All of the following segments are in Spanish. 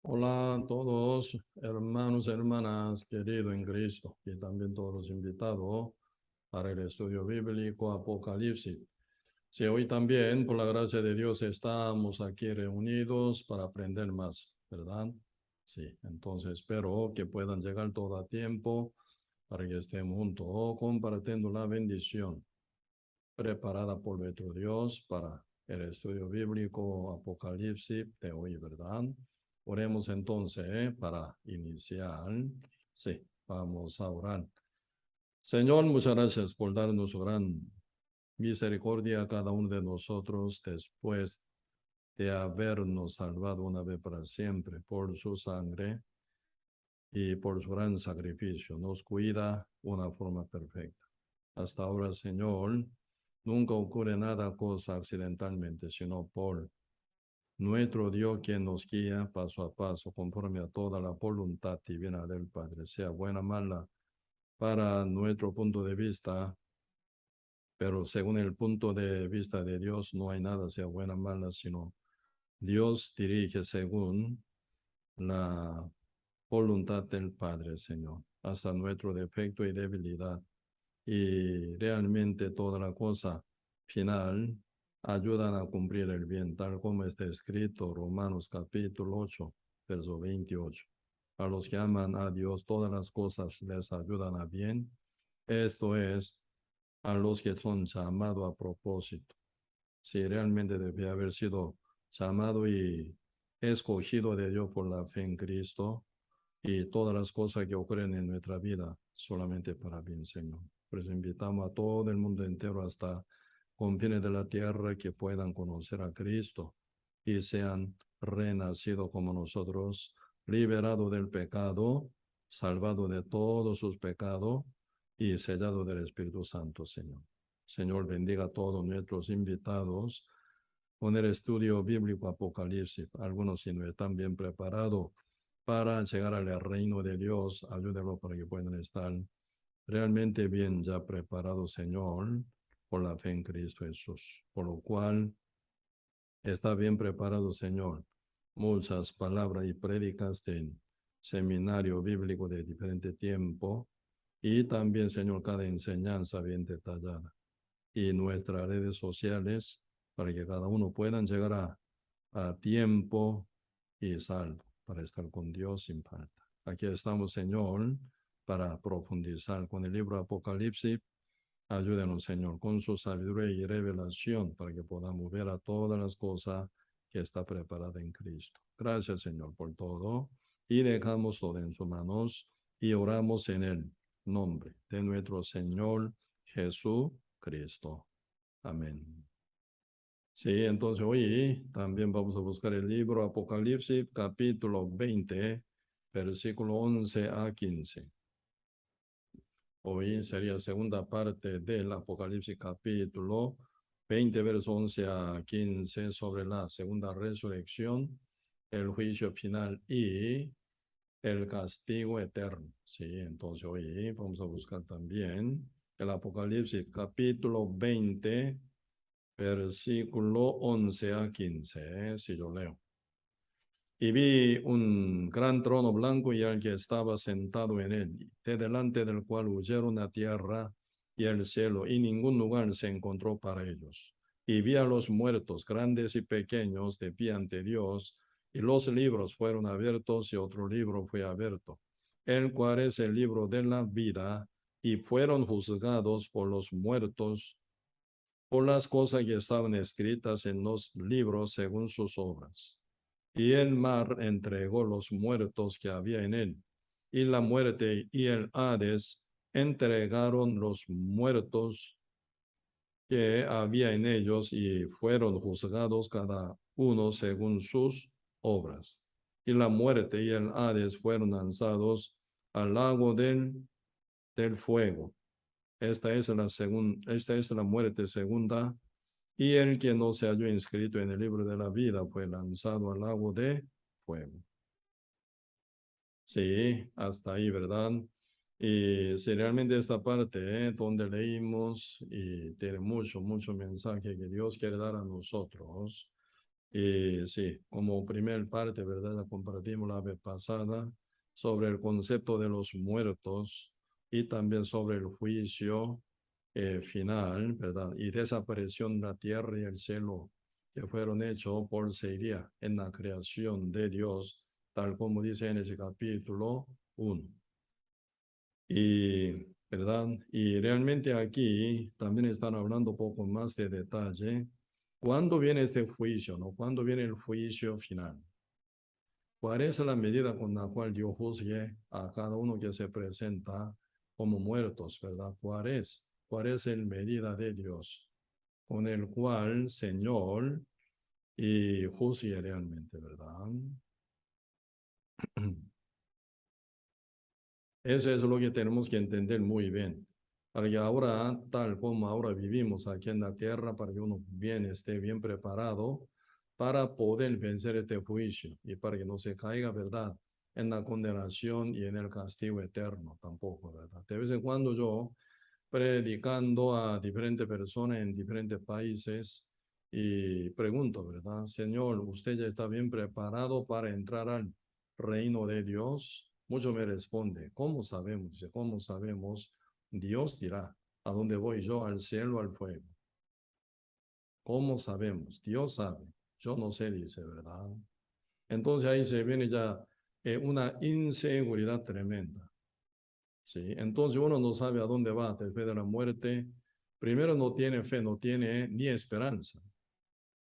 Hola a todos, hermanos y hermanas, queridos en Cristo, y también todos los invitados para el estudio bíblico Apocalipsis. Sí, hoy también, por la gracia de Dios, estamos aquí reunidos para aprender más, ¿verdad? Sí, entonces espero que puedan llegar todo a tiempo para que estemos juntos compartiendo la bendición preparada por nuestro Dios para el estudio bíblico Apocalipsis de hoy, ¿verdad? Oremos entonces para iniciar. Sí, vamos a orar. Señor, muchas gracias por darnos su gran misericordia a cada uno de nosotros después de habernos salvado una vez para siempre por su sangre y por su gran sacrificio. Nos cuida de una forma perfecta. Hasta ahora, Señor, nunca ocurre nada cosa accidentalmente, sino por nuestro Dios quien nos guía paso a paso conforme a toda la voluntad divina del Padre, sea buena o mala para nuestro punto de vista, pero según el punto de vista de Dios no hay nada sea buena o mala, sino Dios dirige según la voluntad del Padre, Señor, hasta nuestro defecto y debilidad. Y realmente toda la cosa final ayudan a cumplir el bien, tal como está escrito Romanos capítulo 8, verso 28. A los que aman a Dios, todas las cosas les ayudan a bien. Esto es, a los que son llamados a propósito. Si realmente debe haber sido llamado y escogido de Dios por la fe en Cristo, y todas las cosas que ocurren en nuestra vida solamente para bien, Señor. Pues invitamos a todo el mundo entero hasta confines de la tierra que puedan conocer a Cristo y sean renacidos como nosotros, liberados del pecado, salvados de todos sus pecados y sellados del Espíritu Santo, Señor. Señor, bendiga a todos nuestros invitados con el estudio bíblico Apocalipsis. Algunos si no están bien preparados para llegar al reino de Dios, ayúdalo para que puedan estar realmente bien ya preparados, Señor, por la fe en Cristo Jesús. Por lo cual, está bien preparado, Señor. Muchas palabras y prédicas de seminario bíblico de diferente tiempo y también, Señor, cada enseñanza bien detallada. Y nuestras redes sociales para que cada uno puedan llegar a tiempo y salvo para estar con Dios sin falta. Aquí estamos, Señor, para profundizar con el libro Apocalipsis. Ayúdenos, Señor, con su sabiduría y revelación para que podamos ver a todas las cosas que está preparada en Cristo. Gracias, Señor, por todo. Y dejamos todo en sus manos y oramos en el nombre de nuestro Señor Jesucristo. Amén. Sí, entonces hoy también vamos a buscar el libro Apocalipsis, capítulo 20, versículo 11 a 15. Hoy sería segunda parte del Apocalipsis, capítulo 20, verso 11 a 15, sobre la segunda resurrección, el juicio final y el castigo eterno. Sí, entonces hoy vamos a buscar también el Apocalipsis, capítulo 20, versículo 11 a 15, si yo leo. Y vi un gran trono blanco y al que estaba sentado en él, de delante del cual huyeron la tierra y el cielo, y ningún lugar se encontró para ellos. Y vi a los muertos, grandes y pequeños, de pie ante Dios, y los libros fueron abiertos, y otro libro fue abierto, el cual es el libro de la vida, y fueron juzgados por los muertos por las cosas que estaban escritas en los libros según sus obras. Y el mar entregó los muertos que había en él, y la muerte y el Hades entregaron los muertos que había en ellos, y fueron juzgados cada uno según sus obras. Y la muerte y el Hades fueron lanzados al lago del fuego. Esta es la muerte segunda, y el que no se halló inscrito en el libro de la vida fue lanzado al lago de fuego. Sí, hasta ahí, ¿verdad? Y si realmente esta parte, donde leímos y tiene mucho mensaje que Dios quiere dar a nosotros, Y sí, como primer parte, ¿verdad? La compartimos la vez pasada sobre el concepto de los muertos y también sobre el juicio final, ¿verdad? Y desaparición de la tierra y el cielo que fueron hechos por sería en la creación de Dios, tal como dice en ese capítulo 1. Y, ¿verdad? Y realmente aquí también están hablando un poco más de detalle. ¿Cuándo viene este juicio, no? ¿Cuándo viene el juicio final? ¿Cuál es la medida con la cual Dios juzgue a cada uno que se presenta como muertos, ¿verdad? ¿Cuál es? ¿Cuál es la medida de Dios con el cual Señor y juzgue realmente, ¿verdad? Eso es lo que tenemos que entender muy bien. Para que ahora, tal como ahora vivimos aquí en la tierra, para que uno bien esté bien preparado para poder vencer este juicio y para que no se caiga, ¿verdad?, en la condenación y en el castigo eterno tampoco, ¿verdad? De vez en cuando yo predicando a diferentes personas en diferentes países y pregunto, ¿verdad? Señor, ¿usted ya está bien preparado para entrar al reino de Dios? Muchos me responden, ¿cómo sabemos? Dice, ¿cómo sabemos? Dios dirá, ¿a dónde voy yo? Al cielo, al fuego. ¿Cómo sabemos? Dios sabe. Yo no sé, dice, ¿verdad? Entonces ahí se viene ya una inseguridad tremenda. ¿Sí? Entonces uno no sabe a dónde va después de la muerte. Primero no tiene fe, no tiene ni esperanza.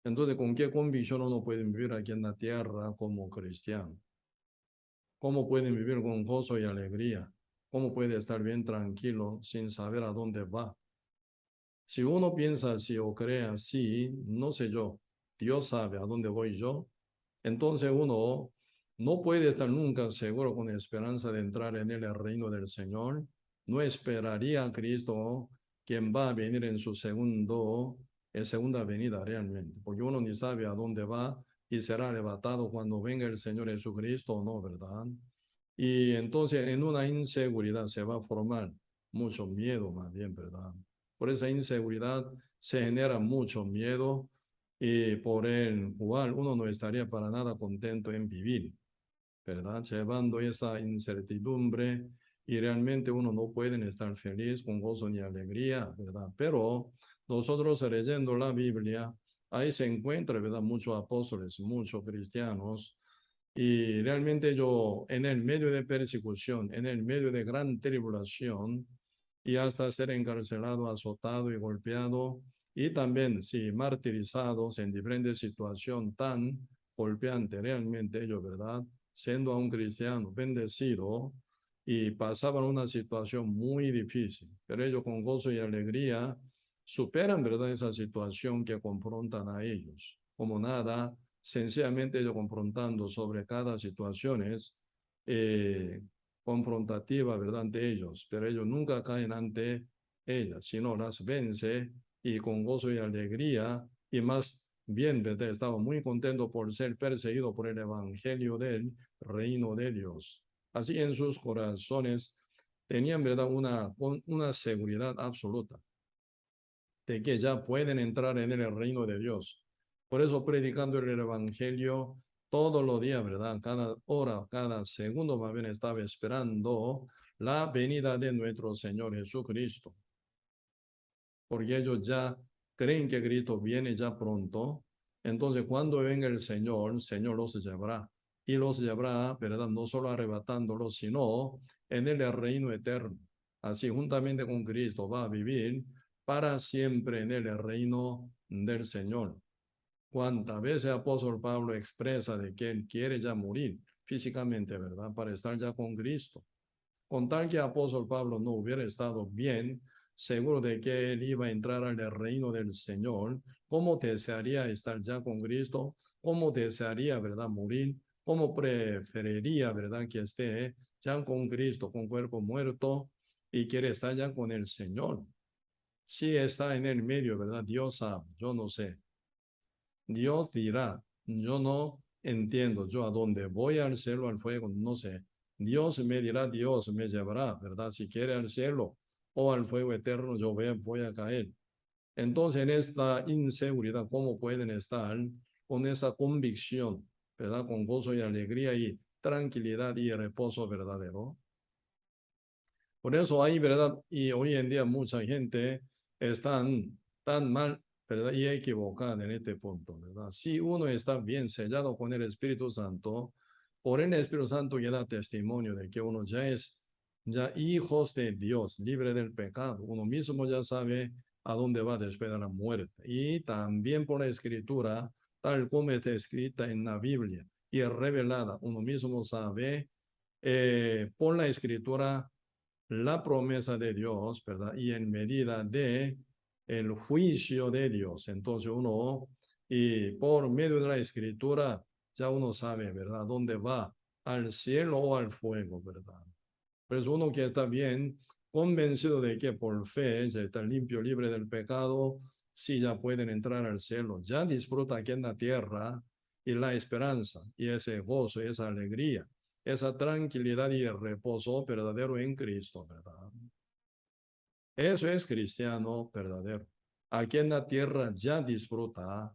Entonces, ¿con qué convicción uno puede vivir aquí en la tierra como cristiano? ¿Cómo pueden vivir con gozo y alegría? ¿Cómo puede estar bien tranquilo sin saber a dónde va? Si uno piensa así o cree así, no sé yo, Dios sabe a dónde voy yo, entonces uno no puede estar nunca seguro con esperanza de entrar en el reino del Señor. No esperaría a Cristo, quien va a venir en su segunda venida realmente, porque uno ni sabe a dónde va y será arrebatado cuando venga el Señor Jesucristo o no, ¿verdad? Y entonces en una inseguridad se va a formar mucho miedo más bien, ¿verdad? Por esa inseguridad se genera mucho miedo y por el cual uno no estaría para nada contento en vivir, ¿verdad? Llevando esa incertidumbre y realmente uno no puede estar feliz con gozo ni alegría, ¿verdad? Pero nosotros leyendo la Biblia, ahí se encuentra, ¿verdad? Muchos apóstoles, muchos cristianos y realmente yo, en el medio de persecución, en el medio de gran tribulación, y hasta ser encarcelado, azotado y golpeado, y también, sí, martirizados en diferentes situaciones tan golpeantes, realmente ellos, ¿verdad? Siendo a un cristiano bendecido, y pasaban una situación muy difícil, pero ellos con gozo y alegría superan, ¿verdad?, esa situación que confrontan a ellos. Como nada, sencillamente ellos confrontando sobre cada situación es confrontativa, ¿verdad?, ante ellos, pero ellos nunca caen ante ellas, sino las vence y con gozo y alegría y más bien, ¿verdad? Estaba muy contento por ser perseguido por el evangelio del reino de Dios. Así en sus corazones tenían, ¿verdad?, una seguridad absoluta de que ya pueden entrar en el reino de Dios. Por eso predicando el evangelio todos los días, ¿verdad? Cada hora, cada segundo más bien estaba esperando la venida de nuestro Señor Jesucristo, porque ellos ya creen que Cristo viene ya pronto. Entonces, cuando venga el Señor los llevará y los llevará, ¿verdad? No solo arrebatándolos, sino en el reino eterno. Así, juntamente con Cristo, va a vivir para siempre en el reino del Señor. Cuántas veces el apóstol Pablo expresa de que él quiere ya morir físicamente, ¿verdad? Para estar ya con Cristo. Con tal que el apóstol Pablo no hubiera estado bien, seguro de que él iba a entrar al reino del Señor, ¿cómo desearía estar ya con Cristo? ¿Cómo desearía, verdad, morir? ¿Cómo preferiría, verdad, que esté ya con Cristo, con cuerpo muerto y quiere estar ya con el Señor? Si está en el medio, ¿verdad? Dios sabe, yo no sé. Dios dirá, yo no entiendo, yo a dónde voy, al cielo, al fuego, no sé. Dios me dirá, Dios me llevará, ¿verdad? Si quiere al cielo o al fuego eterno, voy a caer. Entonces, en esta inseguridad, ¿cómo pueden estar con esa convicción, ¿verdad? Con gozo y alegría y tranquilidad y reposo verdadero. Por eso hay, ¿verdad? Y hoy en día mucha gente está tan mal, ¿verdad? Y equivocada en este punto, ¿verdad? Si uno está bien sellado con el Espíritu Santo, por el Espíritu Santo ya da testimonio de que uno ya es ya hijos de Dios, libre del pecado. Uno mismo ya sabe a dónde va después de la muerte. Y también por la Escritura, tal como está escrita en la Biblia y revelada, uno mismo sabe por la Escritura la promesa de Dios, ¿verdad? Y en medida de el juicio de Dios. Entonces uno, y por medio de la escritura, ya uno sabe, ¿verdad? Dónde va, al cielo o al fuego, ¿verdad? Pues uno que está bien convencido de que por fe ya está limpio, libre del pecado, sí ya pueden entrar al cielo. Ya disfruta aquí en la tierra y la esperanza y ese gozo, esa alegría, esa tranquilidad y el reposo verdadero en Cristo, ¿verdad? Eso es cristiano verdadero. Aquí en la tierra ya disfruta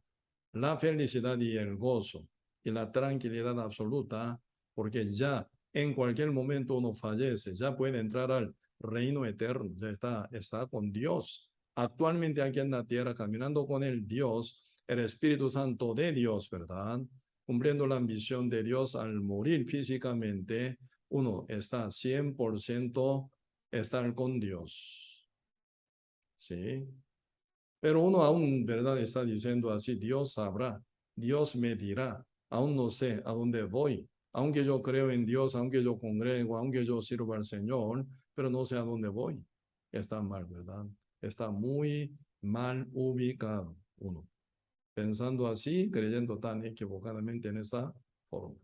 la felicidad y el gozo y la tranquilidad absoluta, porque ya en cualquier momento uno fallece, ya puede entrar al reino eterno, ya está con Dios. Actualmente aquí en la tierra, caminando con el Dios, el Espíritu Santo de Dios, ¿verdad? Cumpliendo la ambición de Dios al morir físicamente, uno está 100% estar con Dios. ¿Sí? Pero uno aún, ¿verdad? Está diciendo así, Dios sabrá, Dios me dirá, aún no sé a dónde voy, aunque yo creo en Dios, aunque yo congrego, aunque yo sirvo al Señor, pero no sé a dónde voy. Está mal, ¿verdad? Está muy mal ubicado uno, pensando así, creyendo tan equivocadamente en esa forma.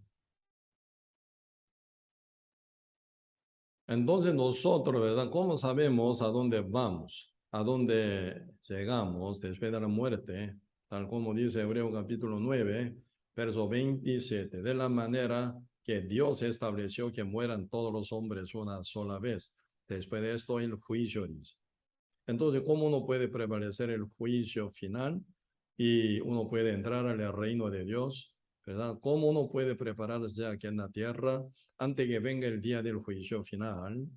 Entonces nosotros, ¿verdad? ¿Cómo sabemos a dónde vamos? ¿A dónde llegamos después de la muerte? Tal como dice Hebreo capítulo 9, verso 27. De la manera que Dios estableció que mueran todos los hombres una sola vez. Después de esto el juicio dice. Entonces, ¿cómo uno puede prevalecer el juicio final y uno puede entrar al reino de Dios? ¿Verdad? ¿Cómo uno puede prepararse ya aquí en la tierra antes que venga el día del juicio final?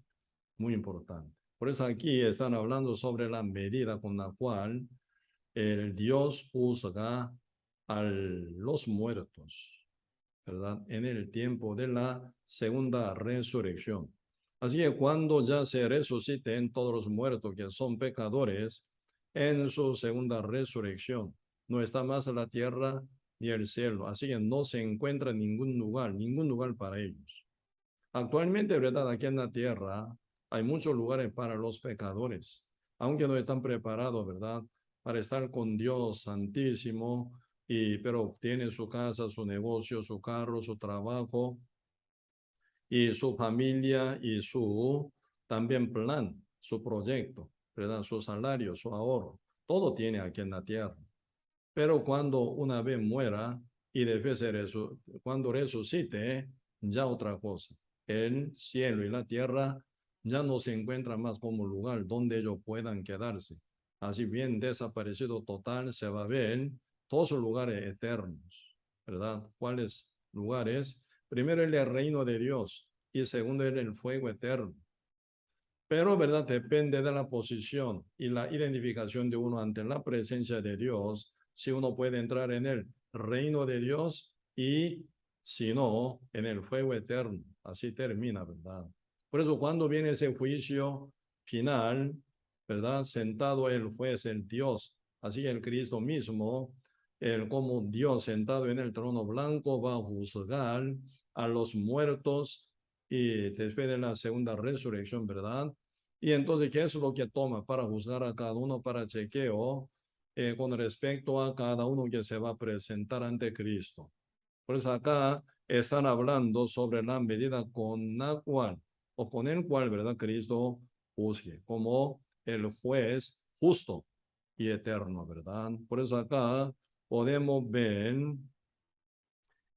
Muy importante. Por eso aquí están hablando sobre la medida con la cual el Dios juzga a los muertos, ¿verdad? En el tiempo de la segunda resurrección. Así que cuando ya se resuciten todos los muertos que son pecadores, en su segunda resurrección, no está más la tierra ni el cielo. Así que no se encuentra ningún lugar para ellos. Actualmente, ¿verdad? Aquí en la tierra hay muchos lugares para los pecadores, aunque no están preparados, ¿verdad? Para estar con Dios Santísimo, pero tiene su casa, su negocio, su carro, su trabajo y su familia y su también plan, su proyecto, ¿verdad? Su salario, su ahorro, todo tiene aquí en la tierra. Pero cuando una vez muera y después cuando resucite, ya otra cosa. El cielo y la tierra ya no se encuentran más como lugar donde ellos puedan quedarse. Así bien desaparecido total se va a ver todos los lugares eternos, ¿verdad? ¿Cuáles lugares? Primero el reino de Dios y segundo el fuego eterno. Pero, ¿verdad? Depende de la posición y la identificación de uno ante la presencia de Dios, si uno puede entrar en el reino de Dios y si no, en el fuego eterno. Así termina, ¿verdad? Por eso cuando viene ese juicio final, ¿verdad? Sentado el juez, el Dios, así el Cristo mismo, el como Dios sentado en el trono blanco va a juzgar a los muertos y después de la segunda resurrección, ¿verdad? Y entonces, ¿qué es lo que toma para juzgar a cada uno para chequeo con respecto a cada uno que se va a presentar ante Cristo? Por eso acá están hablando sobre la medida con la cual, o con el cual, ¿verdad? Cristo juzgue, como el juez justo y eterno, ¿verdad? Por eso acá podemos ver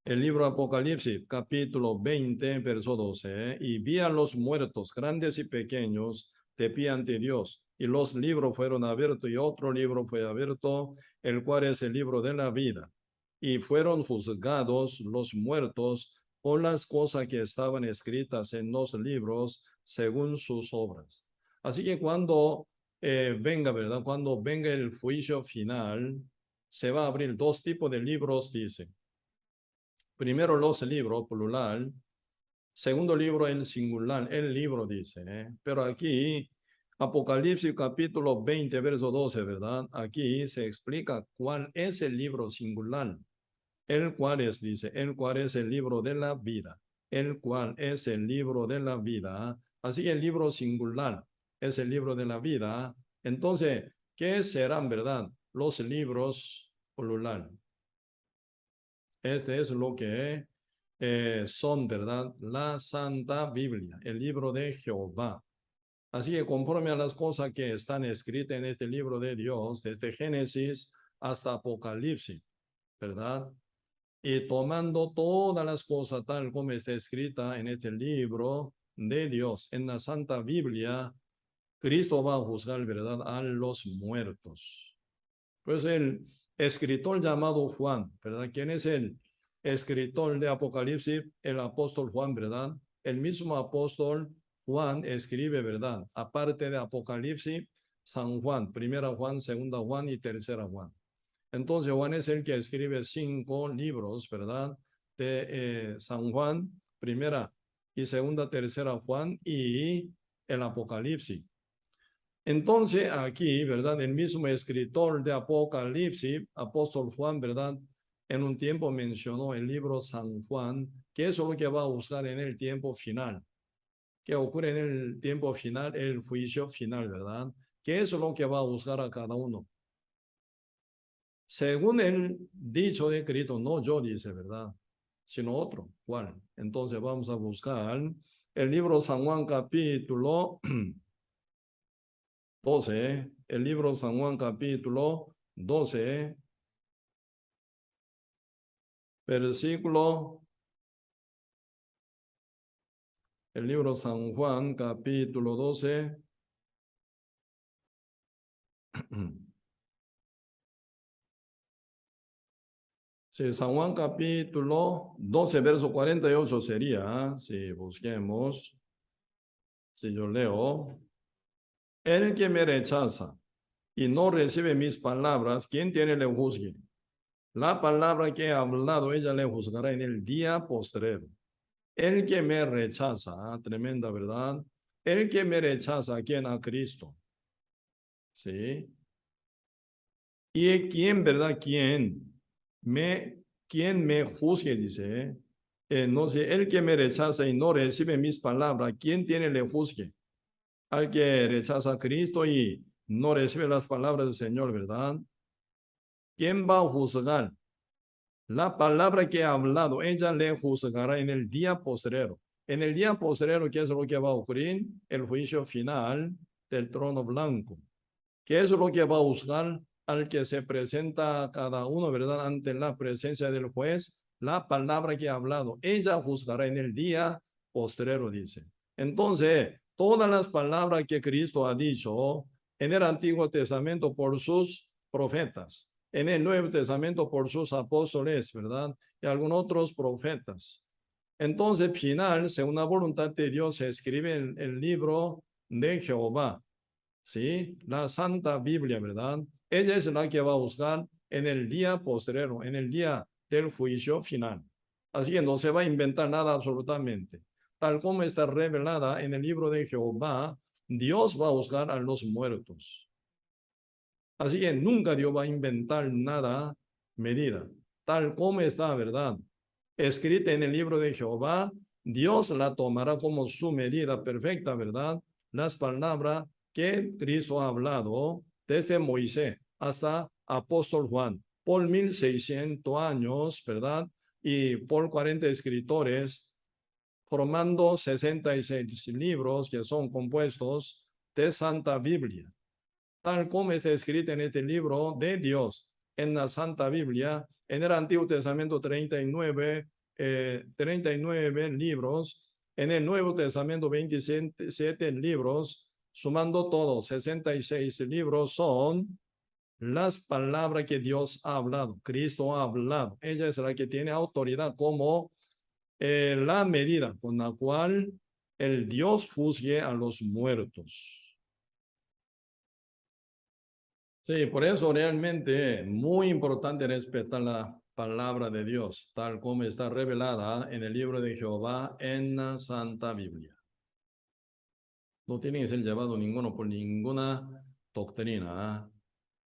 el libro Apocalipsis, capítulo 20, verso 12, y vi a los muertos, grandes y pequeños, de pie ante Dios, y los libros fueron abiertos, y otro libro fue abierto, el cual es el libro de la vida. y fueron juzgados los muertos por las cosas que estaban escritas en los libros según sus obras. Así que cuando venga, ¿verdad? Cuando venga el juicio final, se va a abrir dos tipos de libros, dice. Primero los libros, plural. Segundo libro, el singular, el libro, dice. Pero aquí, Apocalipsis capítulo 20, verso 12, ¿verdad? Aquí se explica cuál es el libro singular. El cual es, dice, el cual es el libro de la vida. El cual es el libro de la vida. Así que el libro singular es el libro de la vida. Entonces, ¿qué serán, verdad? Los libros plural. Este es lo que son, ¿verdad? La Santa Biblia, el libro de Jehová. Así que conforme a las cosas que están escritas en este libro de Dios, desde Génesis hasta Apocalipsis, ¿verdad? Y tomando todas las cosas tal como está escrita en este libro de Dios, en la Santa Biblia, Cristo va a juzgar, ¿verdad?, a los muertos. Pues el escritor llamado Juan, ¿verdad? ¿Quién es el escritor de Apocalipsis? El apóstol Juan, ¿verdad? El mismo apóstol Juan escribe, ¿verdad? Aparte de Apocalipsis, San Juan, primera Juan, segunda Juan y tercera Juan. Entonces Juan es el que escribe 5 libros, ¿verdad? De San Juan, primera y segunda, tercera Juan y el Apocalipsis. Entonces aquí, ¿verdad? El mismo escritor de Apocalipsis, apóstol Juan, ¿verdad? En un tiempo mencionó el libro San Juan, que eso es lo que va a usar en el tiempo final. ¿Qué ocurre en el tiempo final? El juicio final, ¿verdad? Que eso es lo que va a buscar a cada uno. Según el dicho de Cristo, no yo, dice, ¿verdad? Sino otro. ¿Cuál? Entonces vamos a buscar el libro San Juan capítulo 12, el libro San Juan capítulo 12, versículo, el libro San Juan capítulo 12, sí, San Juan capítulo 12, verso 48 sería, si busquemos, si yo leo, el que me rechaza y no recibe mis palabras, ¿quién tiene le juzgue? La palabra que he hablado, ella le juzgará en el día postrero. El que me rechaza, tremenda verdad. El que me rechaza, ¿a quién? A Cristo. ¿Sí? ¿Y quién, verdad? ¿Quién me juzgue? Dice. No sé, el que me rechaza y no recibe mis palabras, ¿quién tiene le juzgue? Al que rechaza a Cristo y no recibe las palabras del Señor, ¿verdad? ¿Quién va a juzgar? La palabra que ha hablado, ella le juzgará en el día postrero. En el día postrero, ¿qué es lo que va a ocurrir? El juicio final del trono blanco. ¿Qué es lo que va a juzgar al que se presenta cada uno, verdad, ante la presencia del juez? La palabra que ha hablado, ella juzgará en el día postrero, dice. Entonces, todas las palabras que Cristo ha dicho en el Antiguo Testamento por sus profetas, en el Nuevo Testamento por sus apóstoles, ¿verdad? Y algunos otros profetas. Entonces, final, según la voluntad de Dios, se escribe el libro de Jehová. ¿Sí? La Santa Biblia, ¿verdad? Ella es la que va a juzgar en el día postrero, en el día del juicio final. Así que no se va a inventar nada absolutamente. Tal como está revelada en el libro de Jehová, Dios va a juzgar a los muertos. Así que nunca Dios va a inventar nada medida. Tal como está, ¿verdad? Escrita en el libro de Jehová, Dios la tomará como su medida perfecta, ¿verdad? Las palabras que Cristo ha hablado desde Moisés hasta apóstol Juan por 1600 años, ¿verdad? Y por 40 escritores, formando 66 libros que son compuestos de Santa Biblia. Tal como está escrito en este libro de Dios, en la Santa Biblia, en el Antiguo Testamento 39 libros, en el Nuevo Testamento 27 libros, sumando todos, 66 libros son las palabras que Dios ha hablado, Cristo ha hablado. Ella es la que tiene autoridad como la medida con la cual el Dios juzgue a los muertos. Sí, por eso realmente muy importante respetar la palabra de Dios, tal como está revelada en el libro de Jehová en la Santa Biblia. No tiene que ser llevado ninguno por ninguna doctrina.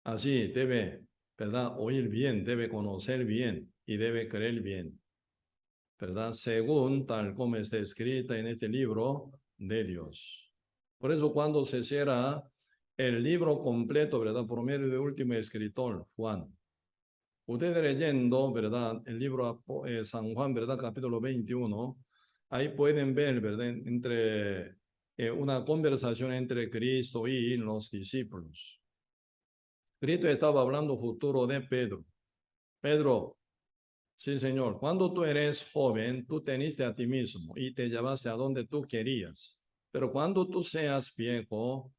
Así debe, ¿verdad? Oír bien, debe conocer bien y debe creer bien, ¿verdad? Según tal como está escrita en este libro de Dios. Por eso cuando se cierra el libro completo, ¿verdad? Por medio del último escritor, Juan. Ustedes leyendo, ¿verdad? El libro San Juan, ¿verdad? Capítulo 21, ahí pueden ver, ¿verdad? Entre una conversación entre Cristo y los discípulos. Cristo estaba hablando futuro de Pedro. Pedro, sí, Señor, cuando tú eres joven, tú teniste a ti mismo y te llevaste a donde tú querías. Pero cuando tú seas viejo,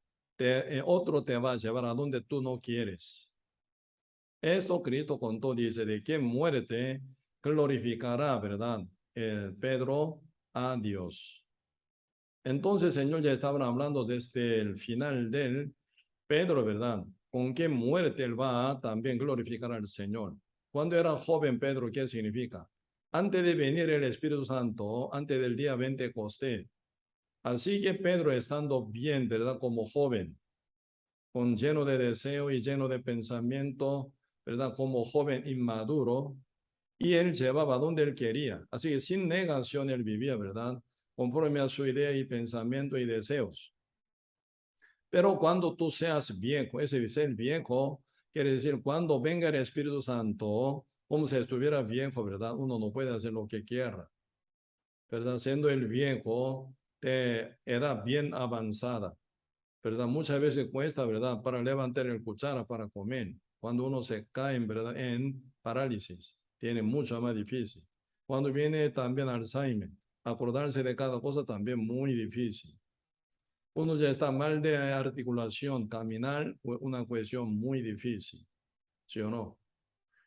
otro te va a llevar a donde tú no quieres. Esto Cristo contó, dice, de qué muerte glorificará, ¿verdad? Pedro a Dios. Entonces, Señor, ya estaban hablando desde el final del Pedro, ¿verdad? Con qué muerte él va a también glorificar al Señor. Cuando era joven Pedro, ¿qué significa? Antes de venir el Espíritu Santo, antes del día Pentecostés. Así que Pedro, estando bien, ¿verdad? Como joven, con lleno de deseo y lleno de pensamiento, ¿verdad? Como joven inmaduro, y él llevaba donde él quería. Así que sin negación él vivía, ¿verdad? Conforme a su idea y pensamiento y deseos. Pero cuando tú seas viejo, ese ser viejo quiere decir cuando venga el Espíritu Santo, como si estuviera viejo, ¿verdad? Uno no puede hacer lo que quiera, ¿verdad? Siendo el viejo de edad bien avanzada, ¿verdad? Muchas veces cuesta, ¿verdad? Para levantar el cuchara para comer. Cuando uno se cae, ¿verdad? En parálisis, tiene mucho más difícil. Cuando viene también Alzheimer, acordarse de cada cosa también muy difícil. Uno ya está mal de articulación, caminar, una cuestión muy difícil, ¿sí o no?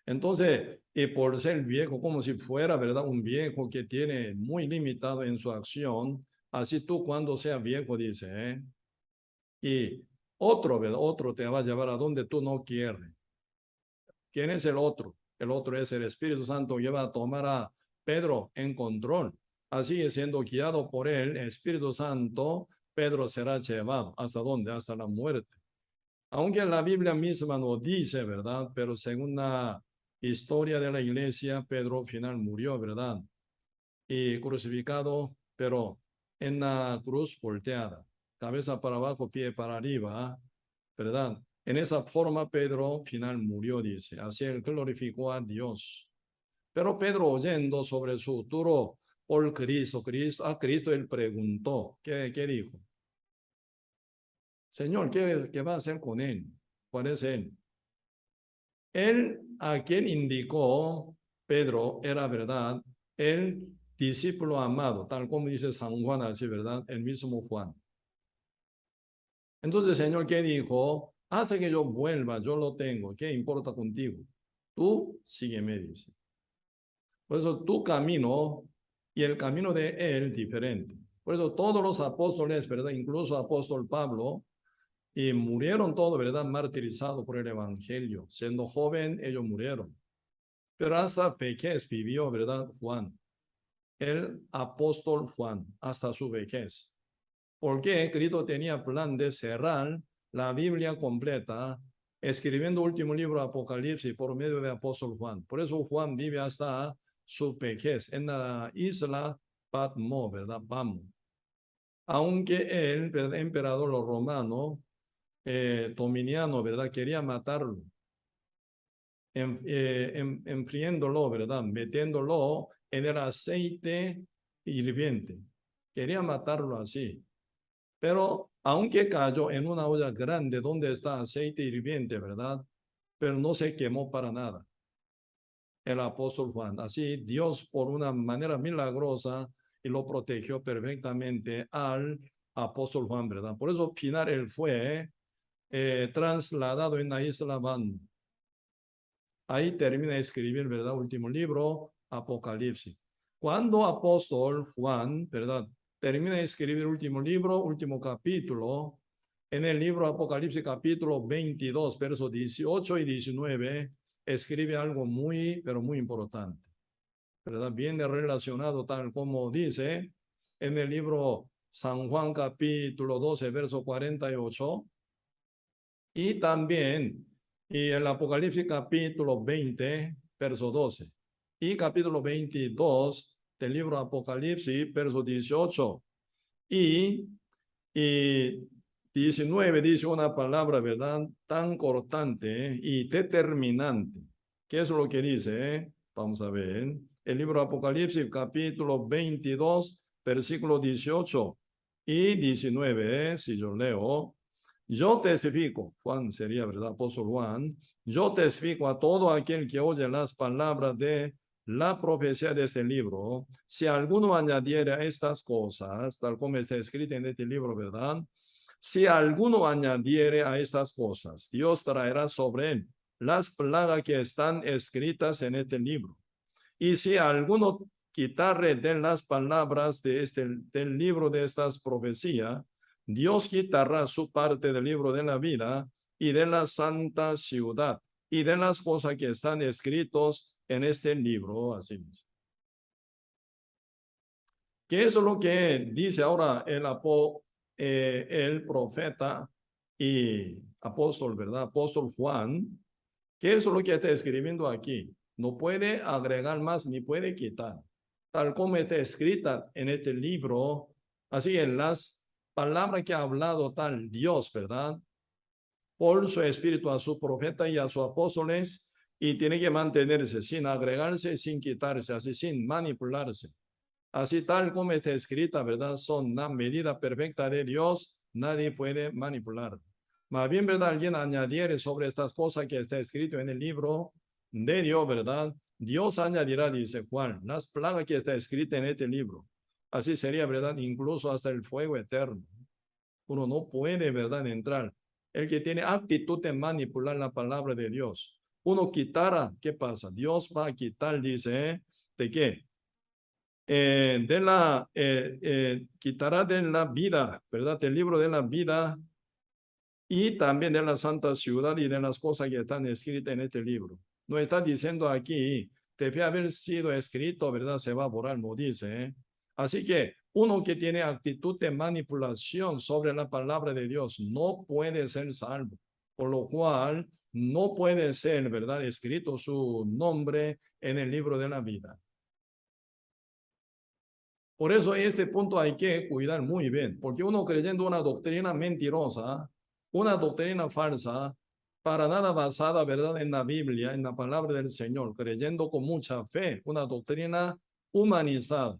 Entonces, y por ser viejo, como si fuera, ¿verdad? Un viejo que tiene muy limitado en su acción, así tú cuando seas viejo, dice, ¿eh? Y otro, ¿verdad? Otro te va a llevar a donde tú no quieres. ¿Quién es el otro? El otro es el Espíritu Santo que va a tomar a Pedro en control. Así, siendo guiado por él, el Espíritu Santo, Pedro será llevado. ¿Hasta dónde? Hasta la muerte. Aunque la Biblia misma no dice, ¿verdad? Pero según la historia de la iglesia, Pedro al final murió, ¿verdad? Y crucificado, pero en la cruz volteada, cabeza para abajo, pie para arriba, ¿verdad? En esa forma Pedro final murió, dice. Así él glorificó a Dios. Pero Pedro, oyendo sobre su futuro por a Cristo él preguntó, ¿qué dijo? Señor, ¿qué va a hacer con él? ¿Cuál es él? Él, a quien indicó Pedro, era verdad, el discípulo amado, tal como dice San Juan, así, ¿verdad? El mismo Juan. Entonces, Señor, ¿qué dijo? Hace que yo vuelva, yo lo tengo, ¿qué importa contigo? Tú sígueme, dice. Por eso tu camino y el camino de él diferente. Por eso todos los apóstoles, ¿verdad? Incluso apóstol Pablo, y murieron todos, ¿verdad? Martirizados por el evangelio. Siendo joven, ellos murieron. Pero hasta vejez vivió, ¿verdad? Juan, el apóstol Juan, hasta su vejez. Porque Cristo tenía plan de cerrar la Biblia completa, escribiendo el último libro Apocalipsis por medio de apóstol Juan. Por eso Juan vive hasta su vejez en la isla Patmos, ¿verdad? Patmos. Aunque el emperador romano, Dominiano, ¿verdad? Quería matarlo, enfriéndolo, ¿verdad? Metiéndolo en el aceite hirviente. Quería matarlo así. Pero aunque cayó en una olla grande donde está aceite hirviente, ¿verdad? Pero no se quemó para nada. El apóstol Juan. Así Dios por una manera milagrosa y lo protegió perfectamente al apóstol Juan, ¿verdad? Por eso final él fue trasladado en la isla Van. Ahí termina de escribir, ¿verdad? Último libro, Apocalipsis. Cuando apóstol Juan, ¿verdad? Termina de escribir el último libro, último capítulo, en el libro Apocalipsis capítulo 22, versos 18 y 19, escribe algo muy, pero muy importante, ¿verdad? Viene relacionado tal como dice en el libro San Juan capítulo 12, verso 48, y también y el Apocalipsis capítulo 20, verso 12, y capítulo 22 del libro Apocalipsis, verso 18, y 19 dice una palabra, ¿verdad? Tan cortante y determinante. ¿Qué es lo que dice? Vamos a ver. El libro Apocalipsis, capítulo 22, versículo 18 y 19, si yo leo. Yo testifico, Juan sería, ¿verdad? Apóstol Juan. Yo testifico a todo aquel que oye las palabras de la profecía de este libro. Si alguno añadiera estas cosas, tal como está escrito en este libro, ¿verdad? Si alguno añadiere a estas cosas, Dios traerá sobre él las plagas que están escritas en este libro. Y si alguno quitare de las palabras del libro de estas profecías, Dios quitará su parte del libro de la vida y de la santa ciudad y de las cosas que están escritos en este libro. Así dice. ¿Qué es lo que dice ahora el profeta y apóstol, ¿verdad? Apóstol Juan. ¿Qué es lo que está escribiendo aquí? No puede agregar más ni puede quitar. Tal como está escrita en este libro, así en las palabras que ha hablado tal Dios, ¿verdad? Por su espíritu a su profeta y a sus apóstoles, y tiene que mantenerse sin agregarse, sin quitarse, así sin manipularse. Así tal como está escrita, ¿verdad? Son la medida perfecta de Dios, nadie puede manipular. Más bien, ¿verdad? Alguien añadiere sobre estas cosas que está escrito en el libro de Dios, ¿verdad? Dios añadirá, dice Juan, las plagas que está escrita en este libro. Así sería, ¿verdad? Incluso hasta el fuego eterno. Uno no puede, ¿verdad? Entrar. El que tiene actitud de manipular la palabra de Dios. Uno quitara, ¿qué pasa? Dios va a quitar, dice, ¿de qué? Quitará de la vida, ¿verdad? Del libro de la vida y también de la santa ciudad y de las cosas que están escritas en este libro. No está diciendo aquí, debe haber sido escrito, ¿verdad? Se va a borrar, no dice. Así que uno que tiene actitud de manipulación sobre la palabra de Dios no puede ser salvo, por lo cual no puede ser, ¿verdad? Escrito su nombre en el libro de la vida. Por eso este punto hay que cuidar muy bien, porque uno creyendo una doctrina mentirosa, una doctrina falsa, para nada basada, ¿verdad?, en la Biblia, en la palabra del Señor, creyendo con mucha fe, una doctrina humanizada,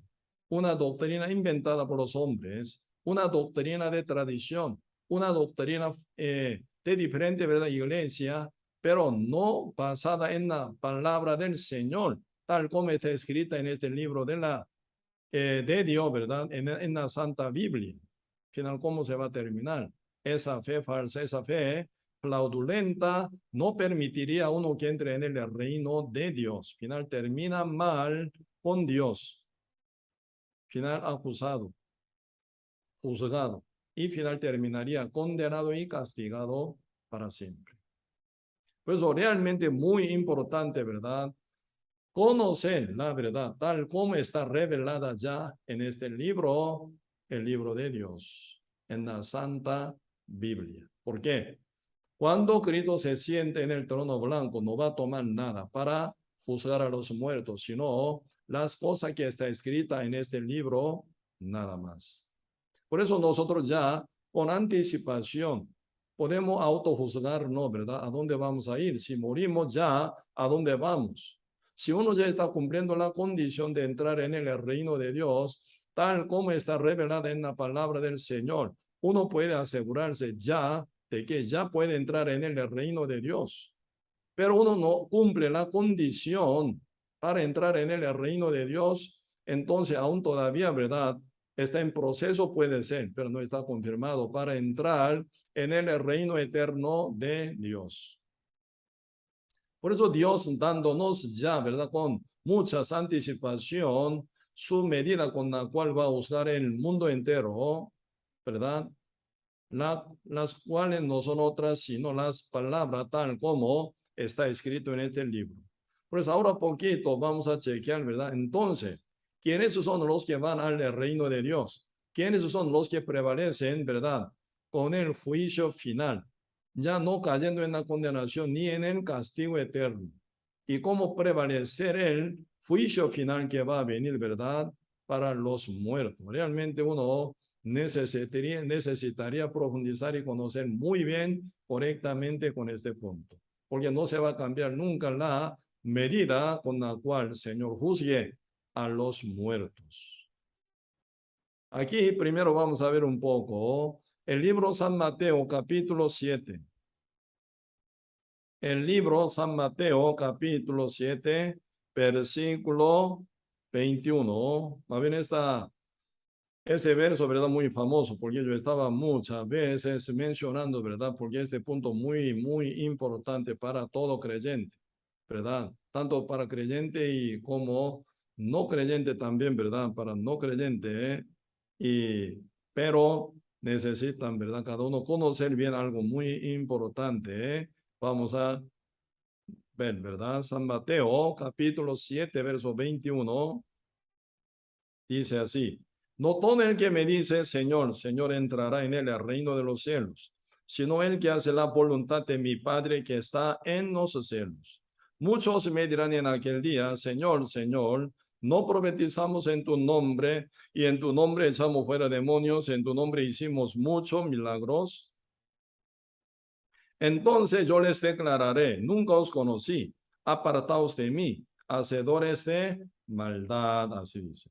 una doctrina inventada por los hombres, una doctrina de tradición, una doctrina de diferente, ¿verdad?, iglesia, pero no basada en la palabra del Señor, tal como está escrita en este libro de Dios, ¿verdad? En la Santa Biblia. Final, ¿cómo se va a terminar? Esa fe falsa, esa fe fraudulenta no permitiría a uno que entre en el reino de Dios. Final, termina mal con Dios. Final, acusado, juzgado. Y final, terminaría condenado y castigado para siempre. Pues realmente muy importante, ¿verdad? Conocer la verdad tal como está revelada ya en este libro, el libro de Dios, en la Santa Biblia. ¿Por qué? Cuando Cristo se siente en el trono blanco, no va a tomar nada para juzgar a los muertos, sino las cosas que está escrita en este libro, nada más. Por eso nosotros ya con anticipación podemos autojuzgarnos, ¿verdad? ¿A dónde vamos a ir? Si morimos ya, ¿a dónde vamos? Si uno ya está cumpliendo la condición de entrar en el reino de Dios, tal como está revelada en la palabra del Señor, uno puede asegurarse ya de que ya puede entrar en el reino de Dios. Pero uno no cumple la condición para entrar en el reino de Dios, entonces aún todavía, ¿verdad? está en proceso, puede ser, pero no está confirmado para entrar en el reino eterno de Dios. Por eso Dios dándonos ya, ¿verdad? Con mucha anticipación, su medida con la cual va a usar el mundo entero, ¿verdad? Las cuales no son otras sino las palabras tal como está escrito en este libro. Pues ahora poquito vamos a chequear, ¿verdad? Entonces, ¿quiénes son los que van al reino de Dios? ¿Quiénes son los que prevalecen, ¿verdad? Con el juicio final, ya no cayendo en la condenación ni en el castigo eterno. ¿Y cómo prevalecer el juicio final que va a venir, ¿verdad? Para los muertos. Realmente uno necesitaría profundizar y conocer muy bien, correctamente con este punto, porque no se va a cambiar nunca la medida con la cual el Señor juzgue a los muertos. Aquí primero vamos a ver un poco el libro San Mateo capítulo 7. El libro San Mateo capítulo 7, versículo 21. Más bien ese verso, ¿verdad? Muy famoso, porque yo estaba muchas veces mencionando, ¿verdad? Porque este punto muy importante para todo creyente, ¿verdad? Tanto para creyente y como no creyente también, ¿verdad? Para no creyente, ¿eh? Pero necesitan, ¿verdad? Cada uno conocer bien algo muy importante, ¿eh? Vamos a ver, ¿verdad? San Mateo, capítulo 7, verso 21. Dice así: no todo el que me dice Señor, Señor entrará en el reino de los cielos, sino el que hace la voluntad de mi Padre que está en los cielos. Muchos me dirán en aquel día, Señor, Señor, no profetizamos en tu nombre, y en tu nombre echamos fuera demonios, en tu nombre hicimos muchos milagros. Entonces yo les declararé, nunca os conocí, apartaos de mí, hacedores de maldad, así dice.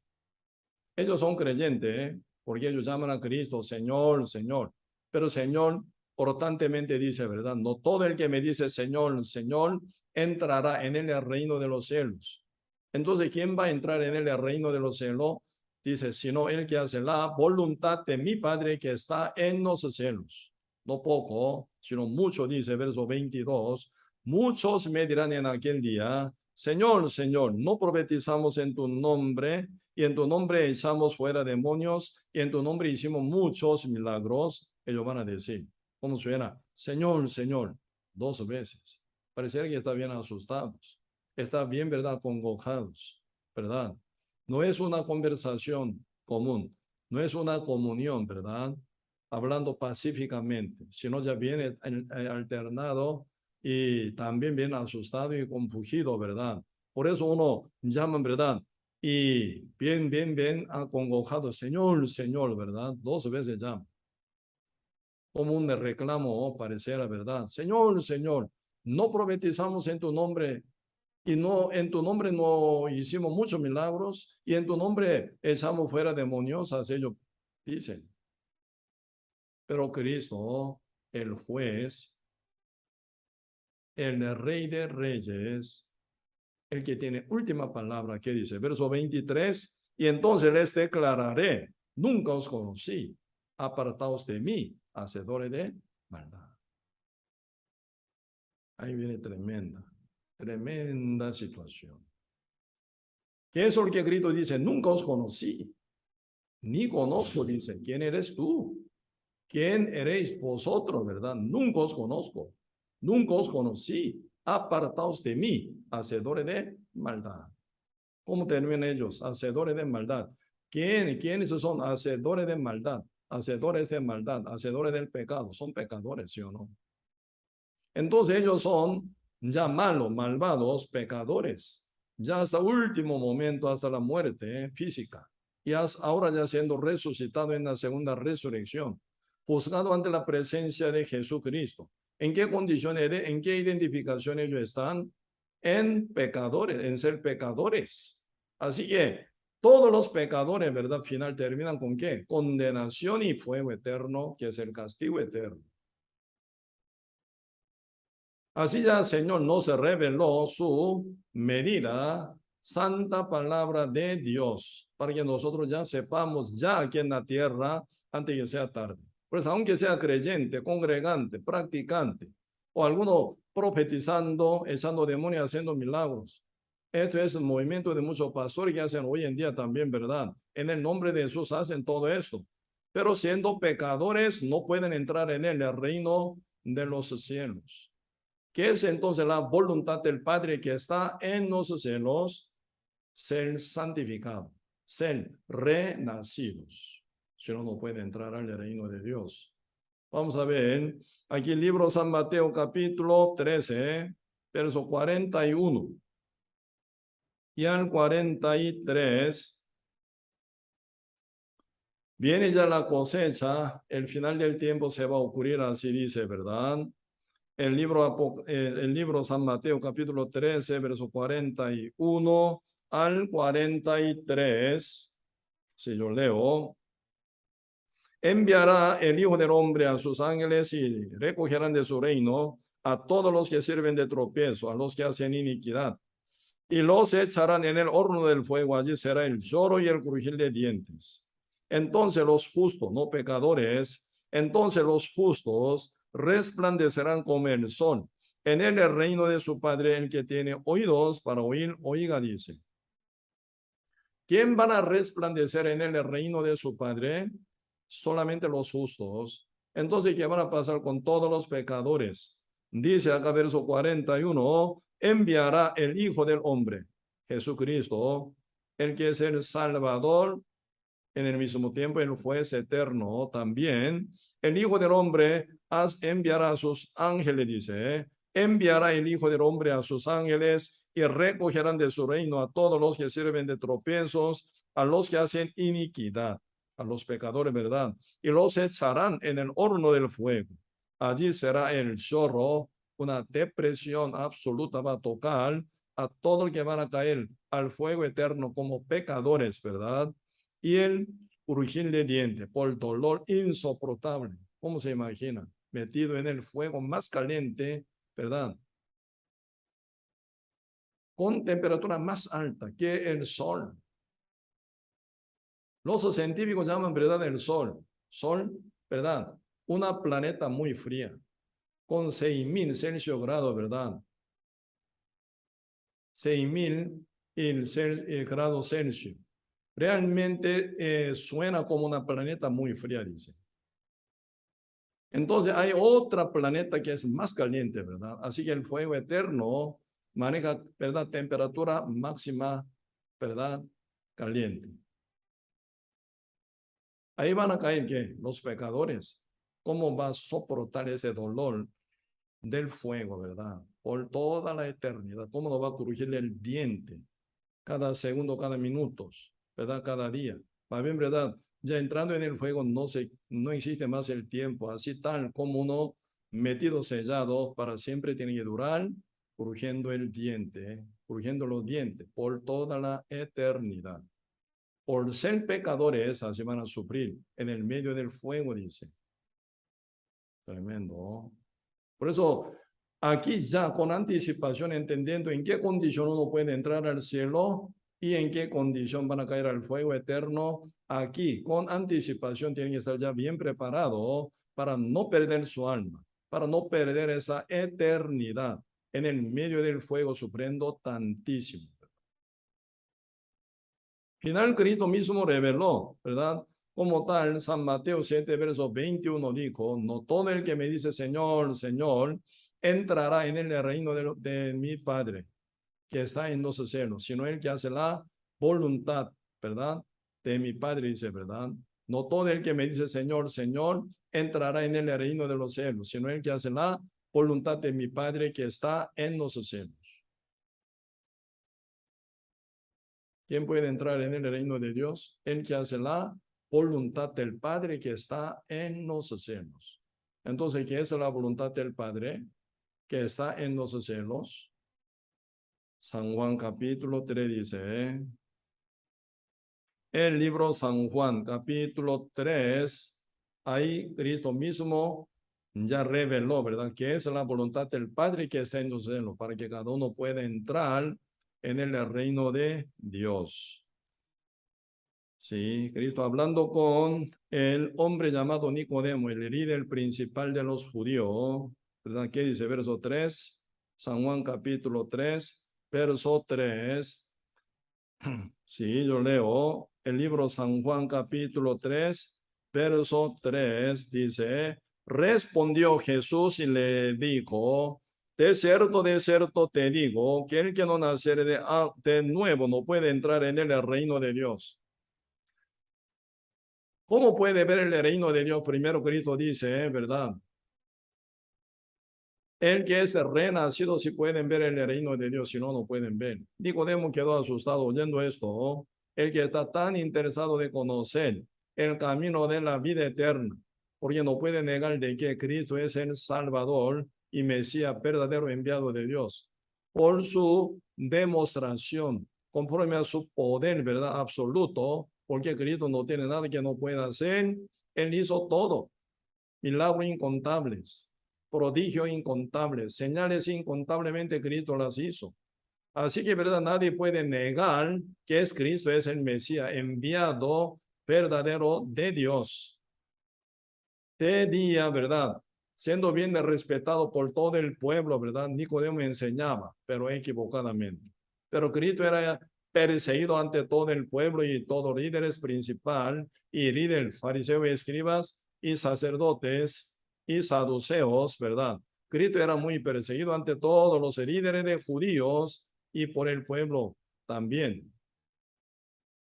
Ellos son creyentes, ¿eh? Porque ellos llaman a Cristo Señor, Señor. Pero Señor, importantemente dice, ¿verdad? No todo el que me dice Señor, Señor, entrará en el reino de los cielos. Entonces, ¿quién va a entrar en el reino de los cielos? Dice, sino el que hace la voluntad de mi Padre que está en los cielos. No poco, sino mucho, dice verso 22. Muchos me dirán en aquel día, Señor, Señor, no profetizamos en tu nombre, y en tu nombre echamos fuera demonios, y en tu nombre hicimos muchos milagros. Ellos van a decir, ¿cómo suena? Señor, Señor, 2 veces. Parece que está bien asustados, está bien, ¿verdad? Congojados, ¿verdad? No es una conversación común, no es una comunión, ¿verdad? Hablando pacíficamente, sino ya viene alternado y también viene asustado y confundido, ¿verdad? Por eso uno llama, ¿verdad? Y bien acongojado, Señor, Señor, ¿verdad? 2 veces llama. Como un reclamo, pareciera, ¿verdad? Señor, Señor, no profetizamos en tu nombre y no en tu nombre no hicimos muchos milagros y en tu nombre echamos fuera demonios, así ellos dicen. Pero Cristo, el juez, el rey de reyes, el que tiene última palabra, ¿qué dice? Verso 23, y entonces les declararé, nunca os conocí, apartaos de mí, hacedores de maldad. Ahí viene tremenda situación. ¿Qué es lo que Cristo dice? Nunca os conocí, ni conozco, dice. ¿Quién eres tú? ¿Quién eréis vosotros, verdad? Nunca os conozco, nunca os conocí, apartaos de mí, hacedores de maldad. ¿Cómo terminan ellos? Hacedores de maldad. ¿Quiénes son hacedores de maldad? Hacedores de maldad, hacedores del pecado. Son pecadores, ¿sí o no? Entonces ellos son ya malos, malvados, pecadores. Ya hasta último momento, hasta la muerte física. Y ahora ya siendo resucitado en la segunda resurrección. Juzgado ante la presencia de Jesucristo. ¿En qué condiciones, en qué identificación ellos están? En pecadores, en ser pecadores. Así que todos los pecadores, ¿verdad? Final terminan con ¿qué? Condenación y fuego eterno, que es el castigo eterno. Así ya el Señor nos reveló su medida santa palabra de Dios, para que nosotros ya sepamos ya aquí en la tierra antes que sea tarde. Pues aunque sea creyente, congregante, practicante, o alguno profetizando, echando demonios, haciendo milagros. Esto es el movimiento de muchos pastores que hacen hoy en día también, ¿verdad? En el nombre de Jesús hacen todo esto. Pero siendo pecadores, no pueden entrar en el reino de los cielos. ¿Qué es entonces la voluntad del Padre que está en los cielos? Ser santificado, ser renacidos. Si no, no puede entrar al reino de Dios. Vamos a ver, aquí el libro San Mateo capítulo 13, verso 41 y al 43. Viene ya la cosecha, el final del tiempo se va a ocurrir, así dice, ¿verdad? El libro San Mateo capítulo 13, verso 41 al 43. Si yo leo, enviará el Hijo del Hombre a sus ángeles y recogerán de su reino a todos los que sirven de tropiezo, a los que hacen iniquidad, y los echarán en el horno del fuego. Allí será el lloro y el crujir de dientes. Entonces los justos, no pecadores, entonces los justos resplandecerán como el sol en el reino de su Padre. El que tiene oídos para oír, oiga, dice. ¿Quién van a resplandecer en el reino de su Padre? Solamente los justos. Entonces, ¿qué van a pasar con todos los pecadores? Dice acá verso 41, enviará el Hijo del Hombre, Jesucristo, el que es el Salvador, en el mismo tiempo el juez eterno también. El Hijo del Hombre enviará a sus ángeles, dice, enviará el Hijo del Hombre a sus ángeles y recogerán de su reino a todos los que sirven de tropiezos, a los que hacen iniquidad, a los pecadores, ¿verdad? Y los echarán en el horno del fuego. Allí será el lloro, una depresión absoluta va a tocar a todos los que van a caer al fuego eterno como pecadores, ¿verdad? Y el crujir de dientes por dolor insoportable. ¿Cómo se imagina? Metido en el fuego más caliente, ¿verdad? Con temperatura más alta que el sol. Los científicos llaman, ¿verdad?, el sol. Sol, ¿verdad? Una planeta muy fría, con 6.000 Celsius grados, ¿verdad? 6.000 grados Celsius. Realmente suena como una planeta muy fría, dice. Entonces hay otra planeta que es más caliente, ¿verdad? Así que el fuego eterno maneja, ¿verdad?, temperatura máxima, ¿verdad?, caliente. Ahí van a caer, ¿qué? Los pecadores. ¿Cómo va a soportar ese dolor del fuego, verdad? Por toda la eternidad. ¿Cómo no va a crujir el diente? Cada segundo, cada minuto, ¿verdad? Cada día. Más bien, ¿verdad? Ya entrando en el fuego no existe más el tiempo. Así tal como uno metido sellado para siempre tiene que durar crujiendo el diente, crujiendo los dientes por toda la eternidad. Por ser pecadores, así van a sufrir en el medio del fuego, dice. Tremendo. Por eso, aquí ya con anticipación, entendiendo en qué condición uno puede entrar al cielo y en qué condición van a caer al fuego eterno, aquí con anticipación tienen que estar ya bien preparado para no perder su alma, para no perder esa eternidad en el medio del fuego sufriendo tantísimo. Final Cristo mismo reveló, ¿verdad? Como tal, San Mateo 7, verso 21 dijo, no todo el que me dice Señor, Señor, entrará en el reino de mi Padre, que está en los cielos, sino el que hace la voluntad, ¿verdad?, de mi Padre, dice, ¿verdad? No todo el que me dice Señor, Señor, entrará en el reino de los cielos, sino el que hace la voluntad de mi Padre, que está en los cielos. ¿Quién puede entrar en el reino de Dios? El que hace la voluntad del Padre que está en los cielos. Entonces, ¿qué es la voluntad del Padre que está en los cielos? San Juan capítulo 3 dice, el libro San Juan capítulo 3, ahí Cristo mismo ya reveló, ¿verdad?, que es la voluntad del Padre que está en los cielos, para que cada uno pueda entrar en el reino de Dios. Sí, Cristo hablando con el hombre llamado Nicodemo, el líder principal de los judíos, ¿verdad? ¿Qué dice? Verso 3, San Juan capítulo 3, verso 3. Sí, yo leo el libro San Juan capítulo 3, verso 3, dice, respondió Jesús y le dijo, de cierto te digo, que el que no naciere de nuevo no puede entrar en el reino de Dios. ¿Cómo puede ver el reino de Dios? Primero Cristo dice, ¿verdad? El que es renacido si pueden ver el reino de Dios, si no, no pueden ver. Nicodemo quedó asustado oyendo esto. El que está tan interesado de conocer el camino de la vida eterna, porque no puede negar de que Cristo es el Salvador y Mesías verdadero enviado de Dios, por su demostración, conforme a su poder, ¿verdad? Absoluto, porque Cristo no tiene nada que no pueda hacer. Él hizo todo, milagros incontables, prodigios incontables, señales incontablemente Cristo las hizo. Así que, ¿verdad? Nadie puede negar que es Cristo, es el Mesías enviado verdadero de Dios. De día, ¿verdad? Siendo bien respetado por todo el pueblo, ¿verdad? Nicodemo enseñaba, pero equivocadamente. Pero Cristo era perseguido ante todo el pueblo y todo líderes principal y líder, fariseos y escribas y sacerdotes y saduceos, ¿verdad? Cristo era muy perseguido ante todos los líderes de judíos y por el pueblo también.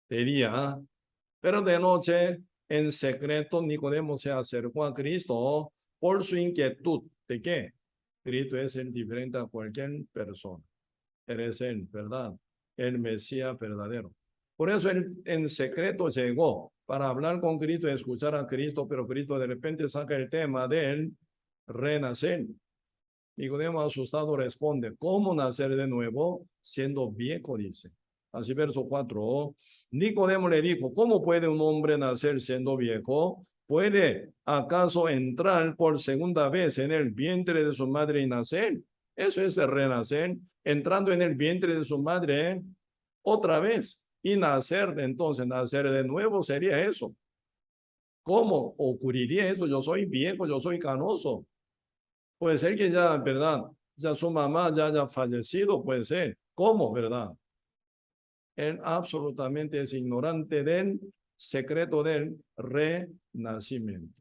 De día, pero de noche, en secreto, Nicodemo se acercó a Cristo por su inquietud. ¿De qué? Cristo es el diferente a cualquier persona. Él es el, ¿verdad? El Mesías verdadero. Por eso él en secreto llegó para hablar con Cristo y escuchar a Cristo, pero Cristo de repente saca el tema del renacer. Nicodemo asustado responde, ¿cómo nacer de nuevo siendo viejo? Dice. Así verso 4. Nicodemo le dijo, ¿cómo puede un hombre nacer siendo viejo? ¿Puede acaso entrar por segunda vez en el vientre de su madre y nacer? Eso es el renacer, entrando en el vientre de su madre otra vez y nacer. Entonces, nacer de nuevo sería eso. ¿Cómo ocurriría eso? Yo soy viejo, yo soy canoso. Puede ser que ya, ¿verdad? Ya su mamá ya haya fallecido, puede ser. ¿Cómo, verdad? Él absolutamente es ignorante del secreto del renacimiento.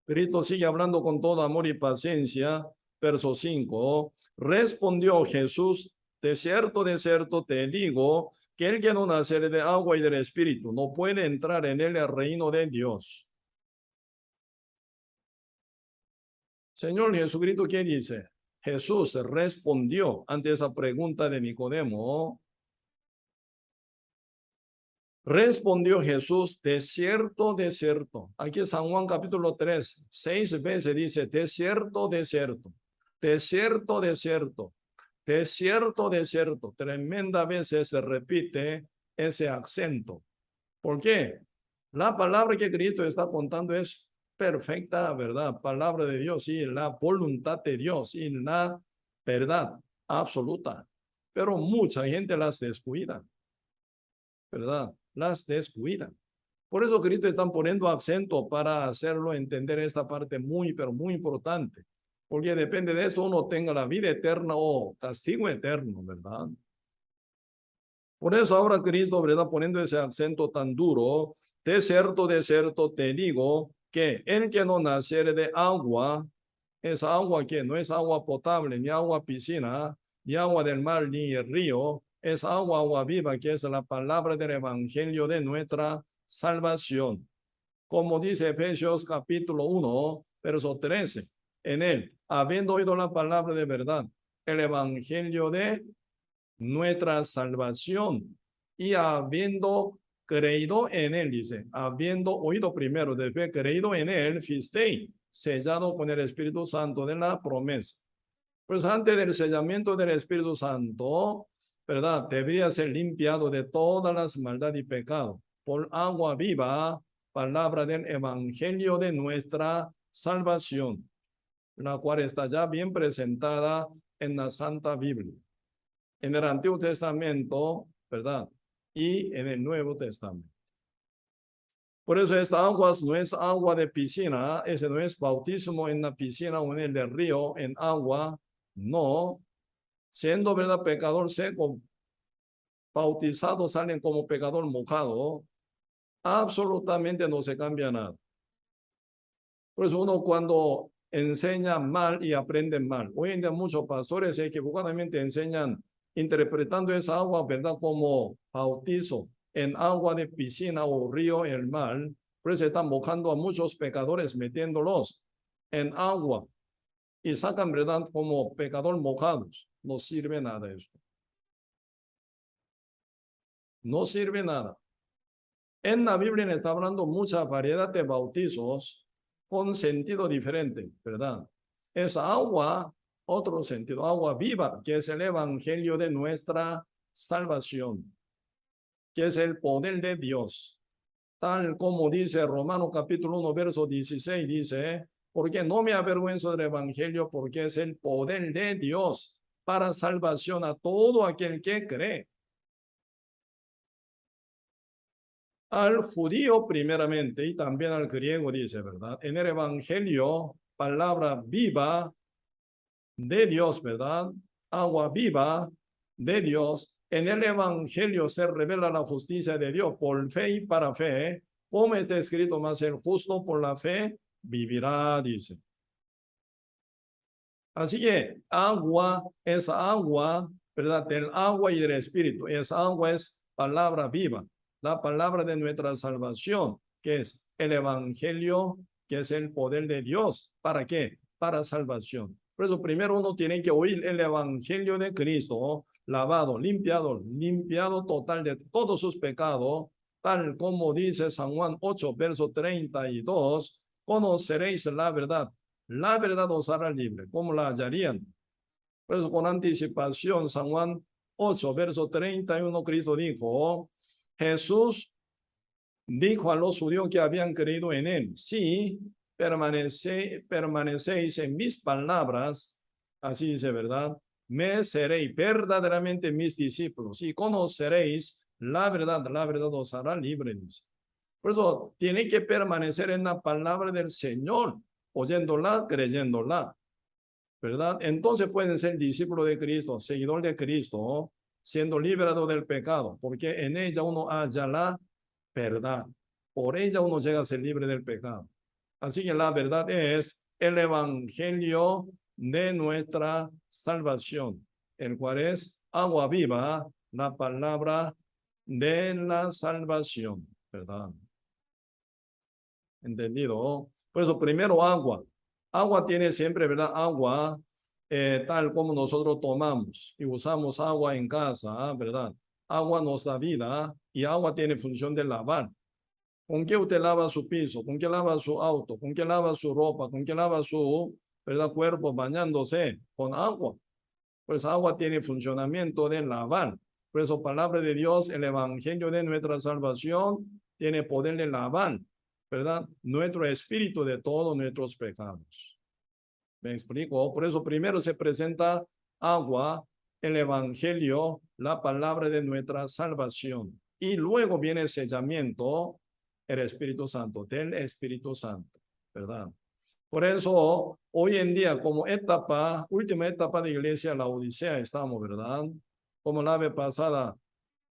Cristo sigue hablando con todo amor y paciencia. Verso 5. Respondió Jesús, de cierto te digo, que el que no naciere de agua y del Espíritu no puede entrar en el reino de Dios. Señor Jesucristo, ¿qué dice? Jesús respondió ante esa pregunta de Nicodemo. Respondió Jesús, de cierto. Aquí San Juan capítulo 3, 6 veces dice, de cierto. De cierto. Tremenda veces se repite ese acento. ¿Por qué? La palabra que Cristo está contando es perfecta, ¿verdad? Palabra de Dios y la voluntad de Dios y la verdad absoluta. Pero mucha gente las descuida, ¿verdad? Las descuidan. Por eso Cristo está poniendo acento para hacerlo entender esta parte muy, pero muy importante. Porque depende de esto uno tenga la vida eterna o castigo eterno, ¿verdad? Por eso ahora Cristo, ¿verdad? Poniendo ese acento tan duro, de cierto te digo que el que no naciere de agua, esa agua que no es agua potable, ni agua piscina, ni agua del mar, ni el río, es agua viva, que es la palabra del evangelio de nuestra salvación. Como dice Efesios capítulo 1, verso 13, en él, habiendo oído la palabra de verdad, el evangelio de nuestra salvación y habiendo creído en él, dice, habiendo oído primero, después creído en él, fistei, sellado con el Espíritu Santo de la promesa. Pues antes del sellamiento del Espíritu Santo, ¿verdad? Debería ser limpiado de todas las maldades y pecados por agua viva, palabra del evangelio de nuestra salvación, la cual está ya bien presentada en la Santa Biblia. en el Antiguo Testamento, ¿verdad? Y en el Nuevo Testamento. Por eso esta agua no es agua de piscina, ese no es bautismo en la piscina o en el río, en agua, no. Siendo, ¿verdad?, pecador seco, bautizado salen como pecador mojado, absolutamente no se cambia nada. Por eso uno cuando enseña mal y aprende mal. Hoy en día muchos pastores equivocadamente enseñan interpretando esa agua, ¿verdad?, como bautizo en agua de piscina o río, el mar. Por eso están mojando a muchos pecadores metiéndolos en agua y sacan, ¿verdad?, como pecador mojados. No sirve nada esto. No sirve nada. En la Biblia está hablando mucha variedad de bautizos con sentido diferente, ¿verdad? Es agua, otro sentido, agua viva, que es el evangelio de nuestra salvación, que es el poder de Dios. Tal como dice Romanos capítulo 1, verso 16, dice, porque no me avergüenzo del evangelio, porque es el poder de Dios para salvación a todo aquel que cree. Al judío primeramente y también al griego, dice, ¿verdad? En el evangelio, palabra viva de Dios, ¿verdad? Agua viva de Dios. En el evangelio se revela la justicia de Dios por fe y para fe. Como está escrito, más el justo por la fe vivirá, dice. Así que agua es agua, ¿verdad? Del agua y del espíritu. Esa agua es palabra viva, la palabra de nuestra salvación, que es el evangelio, que es el poder de Dios. ¿Para qué? Para salvación. Por eso primero uno tiene que oír el evangelio de Cristo, lavado, limpiado total de todos sus pecados, tal como dice San Juan 8, verso 32, conoceréis la verdad os hará libre. ¿Cómo la hallarían? Por eso con anticipación, San Juan 8, verso 31, Cristo dijo, Jesús dijo a los judíos que habían creído en él, si permanecéis en mis palabras, así dice, ¿verdad? Me seréis verdaderamente mis discípulos y conoceréis la verdad os hará libre, dice. Por eso tiene que permanecer en la palabra del Señor, oyéndola, creyéndola, ¿verdad? Entonces pueden ser discípulos de Cristo, seguidor de Cristo, siendo liberado del pecado, porque en ella uno halla la verdad. Por ella uno llega a ser libre del pecado. Así que la verdad es el evangelio de nuestra salvación, el cual es agua viva, la palabra de la salvación, ¿verdad? ¿Entendido? Por eso primero agua. Agua tiene siempre, ¿verdad? Agua tal como nosotros tomamos y usamos agua en casa, ¿verdad? Agua nos da vida y agua tiene función de lavar. ¿Con qué usted lava su piso? ¿Con qué lava su auto? ¿Con qué lava su ropa? ¿Con qué lava su, ¿verdad?, cuerpo bañándose? Con agua. Pues agua tiene funcionamiento de lavar. Por eso palabra de Dios, el evangelio de nuestra salvación tiene poder de lavar, ¿verdad?, nuestro espíritu de todos nuestros pecados. ¿Me explico? Por eso primero se presenta agua, el evangelio, la palabra de nuestra salvación. Y luego viene el sellamiento, el Espíritu Santo, del Espíritu Santo, ¿verdad? Por eso, hoy en día, como etapa, última etapa de iglesia, la Odisea estamos, ¿verdad? Como la vez pasada,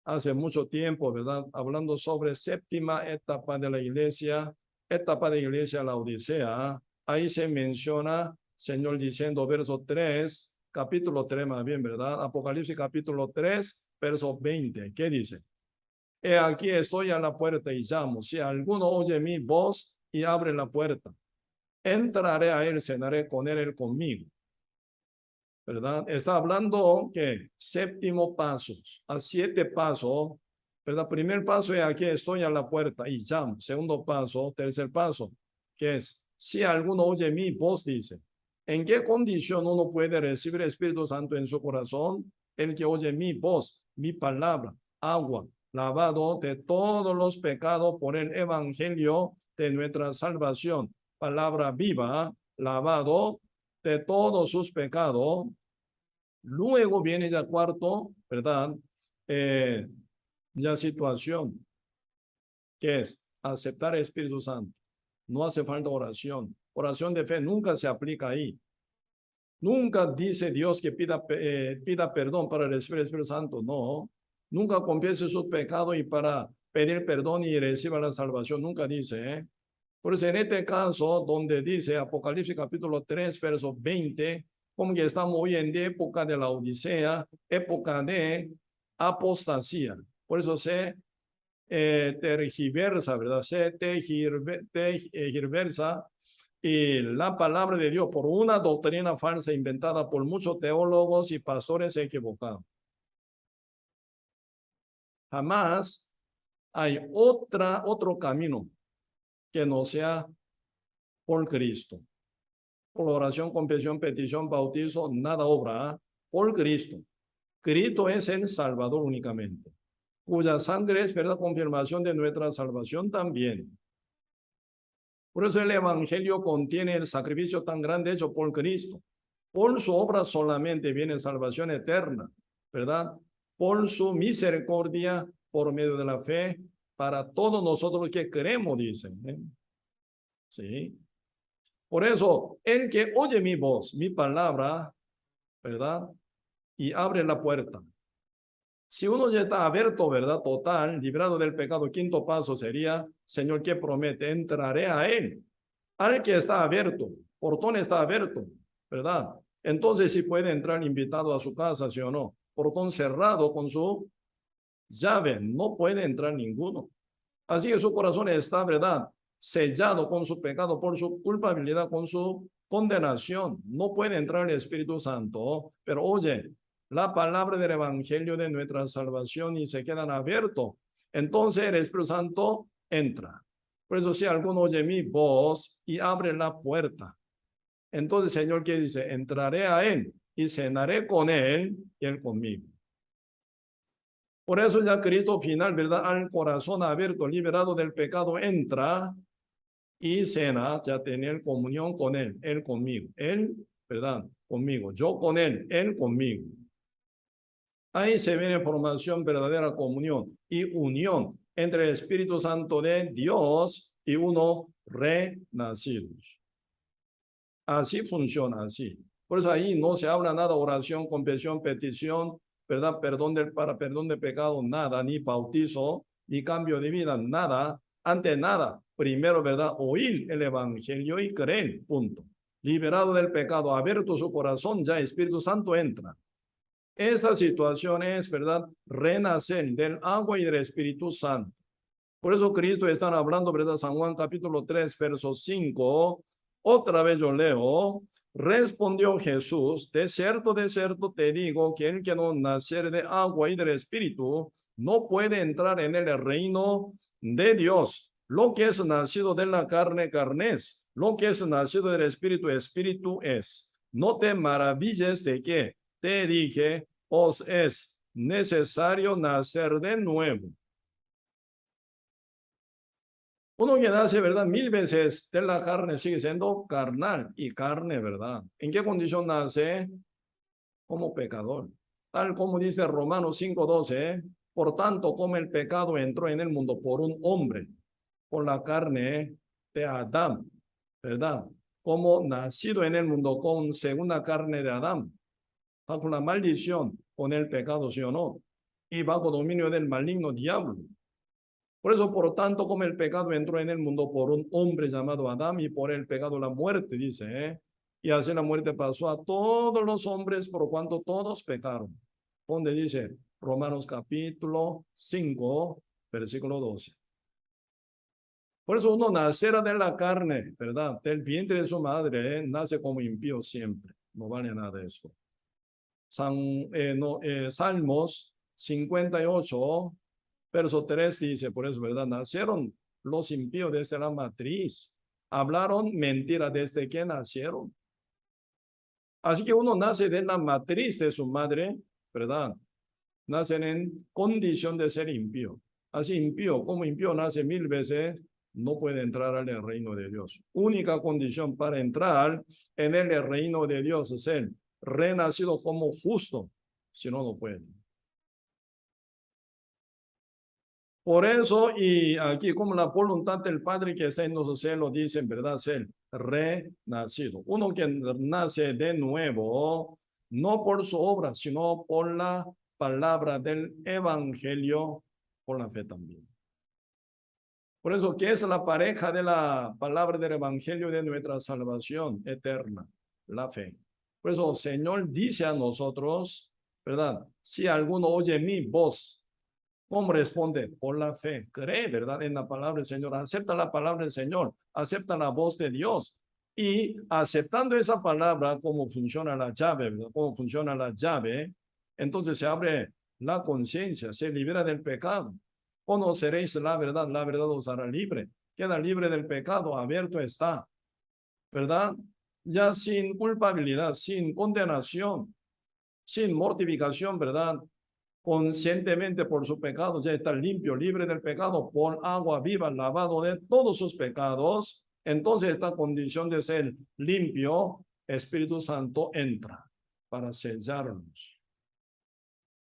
hace mucho tiempo, ¿verdad? Hablando sobre séptima etapa de la iglesia, la Odisea. Ahí se menciona, Señor diciendo, verso 3, capítulo 3 más bien, ¿verdad? Apocalipsis capítulo 3, verso 20. ¿Qué dice? He aquí estoy a la puerta y llamo. Si alguno oye mi voz y abre la puerta, entraré a él, cenaré con él conmigo. ¿Verdad? Está hablando que séptimo paso, a 7 pasos, ¿verdad? Primer paso es aquí estoy a la puerta y llamo. Segundo paso, tercer paso, que es, si alguno oye mi voz, dice, ¿en qué condición uno puede recibir el Espíritu Santo en su corazón? El que oye mi voz, mi palabra, agua, lavado de todos los pecados por el evangelio de nuestra salvación. Palabra viva, lavado de todos sus pecados. Luego viene ya cuarto, ¿verdad? La situación que es aceptar el Espíritu Santo. No hace falta oración. Oración de fe nunca se aplica ahí. Nunca dice Dios que pida perdón para recibir el Espíritu Santo. No. Nunca confiese sus pecados y para pedir perdón y reciba la salvación. Nunca dice. Por eso en este caso, donde dice Apocalipsis capítulo 3, verso 20, como que estamos hoy en día, época de la Odisea, época de apostasía. Por eso se tergiversa, ¿verdad? Se tergiversa y la palabra de Dios por una doctrina falsa inventada por muchos teólogos y pastores equivocados. Jamás hay otro camino que no sea por Cristo. Por oración, confesión, petición, bautizo, nada obra, por Cristo. Cristo es el Salvador únicamente, cuya sangre es verdad confirmación de nuestra salvación también. Por eso el Evangelio contiene el sacrificio tan grande hecho por Cristo. Por su obra solamente viene salvación eterna, ¿verdad? Por su misericordia, por medio de la fe, para todos nosotros que creemos, dicen. Sí. Por eso, el que oye mi voz, mi palabra, ¿verdad? Y abre la puerta. Si uno ya está abierto, ¿verdad? Total, librado del pecado, quinto paso sería, Señor, que promete, entraré a Él. Al que está abierto, portón está abierto, ¿verdad? Entonces sí puede entrar invitado a su casa, ¿sí o no? Portón cerrado con su llave, no puede entrar ninguno. Así que su corazón está, ¿verdad? Sellado con su pecado, por su culpabilidad, con su condenación. No puede entrar el Espíritu Santo, pero oye, la palabra del Evangelio de nuestra salvación y se quedan abiertos. Entonces el Espíritu Santo entra. Por eso si alguno oye mi voz y abre la puerta, entonces el Señor que dice, entraré a Él y cenaré con Él y Él conmigo. Por eso ya Cristo final, ¿verdad? Al corazón abierto, liberado del pecado, entra y cena, ya tener comunión con Él conmigo. Él, ¿verdad? Conmigo. Yo con Él conmigo. Ahí se viene formación, verdadera comunión y unión entre el Espíritu Santo de Dios y uno renacidos. Así funciona, así. Por eso ahí no se habla nada, oración, confesión, petición, ¿verdad? Para perdón de pecado, nada, ni bautizo, ni cambio de vida, nada. Ante nada, primero, ¿verdad? Oír el Evangelio y creer, punto. Liberado del pecado, abierto su corazón, ya Espíritu Santo entra. Esta situación es, ¿verdad? Renacer del agua y del Espíritu Santo. Por eso Cristo está hablando, ¿verdad? San Juan capítulo 3, verso 5. Otra vez yo leo. Respondió Jesús, de cierto te digo que el que no naciere de agua y del Espíritu no puede entrar en el reino de Dios. Lo que es nacido de la carne, carne es. Lo que es nacido del Espíritu, Espíritu es. No te maravilles de que te dije, os es necesario nacer de nuevo. Uno que nace, ¿verdad? 1000 veces de la carne sigue siendo carnal y carne, ¿verdad? ¿En qué condición nace? Como pecador. Tal como dice Romanos 5:12, por tanto, como el pecado entró en el mundo por un hombre, por la carne de Adán, ¿verdad? Como nacido en el mundo con segunda carne de Adán, bajo la maldición, con el pecado, ¿sí o no? Y bajo dominio del maligno diablo. Por eso, por tanto, como el pecado entró en el mundo por un hombre llamado Adán y por el pecado la muerte, dice, y así la muerte pasó a todos los hombres por cuanto todos pecaron. Donde dice Romanos capítulo 5, versículo 12. Por eso uno nacerá de la carne, ¿verdad? Del vientre de su madre, nace como impío siempre. No vale nada eso. Salmos 58, verso 3 dice, por eso, ¿verdad? Nacieron los impíos desde la matriz. Hablaron mentira desde que nacieron. Así que uno nace de la matriz de su madre, ¿verdad? Nacen en condición de ser impío. Así impío, como impío nace 1000 veces, no puede entrar al reino de Dios. Única condición para entrar en el reino de Dios es ser renacido como justo. Si no, no puede. Por eso, y aquí como la voluntad del Padre que está en los cielos, dice en verdad ser renacido. Uno que nace de nuevo, no por su obra, sino por la palabra del Evangelio, por la fe también. Por eso, ¿qué es la pareja de la palabra del Evangelio de nuestra salvación eterna? La fe. Por eso, Señor dice a nosotros, ¿verdad? Si alguno oye mi voz, ¿cómo responde? Por la fe. Cree, ¿verdad? En la palabra del Señor. Acepta la palabra del Señor. Acepta la voz de Dios. Y aceptando esa palabra, cómo funciona la llave, ¿verdad? Cómo funciona la llave, entonces se abre la conciencia, se libera del pecado. Conoceréis la verdad os hará libre. Queda libre del pecado, abierto está, ¿verdad? Ya sin culpabilidad, sin condenación, sin mortificación, ¿verdad? Conscientemente por su pecado, ya está limpio, libre del pecado, por agua viva, lavado de todos sus pecados. Entonces esta condición de ser limpio, Espíritu Santo entra para sellarnos.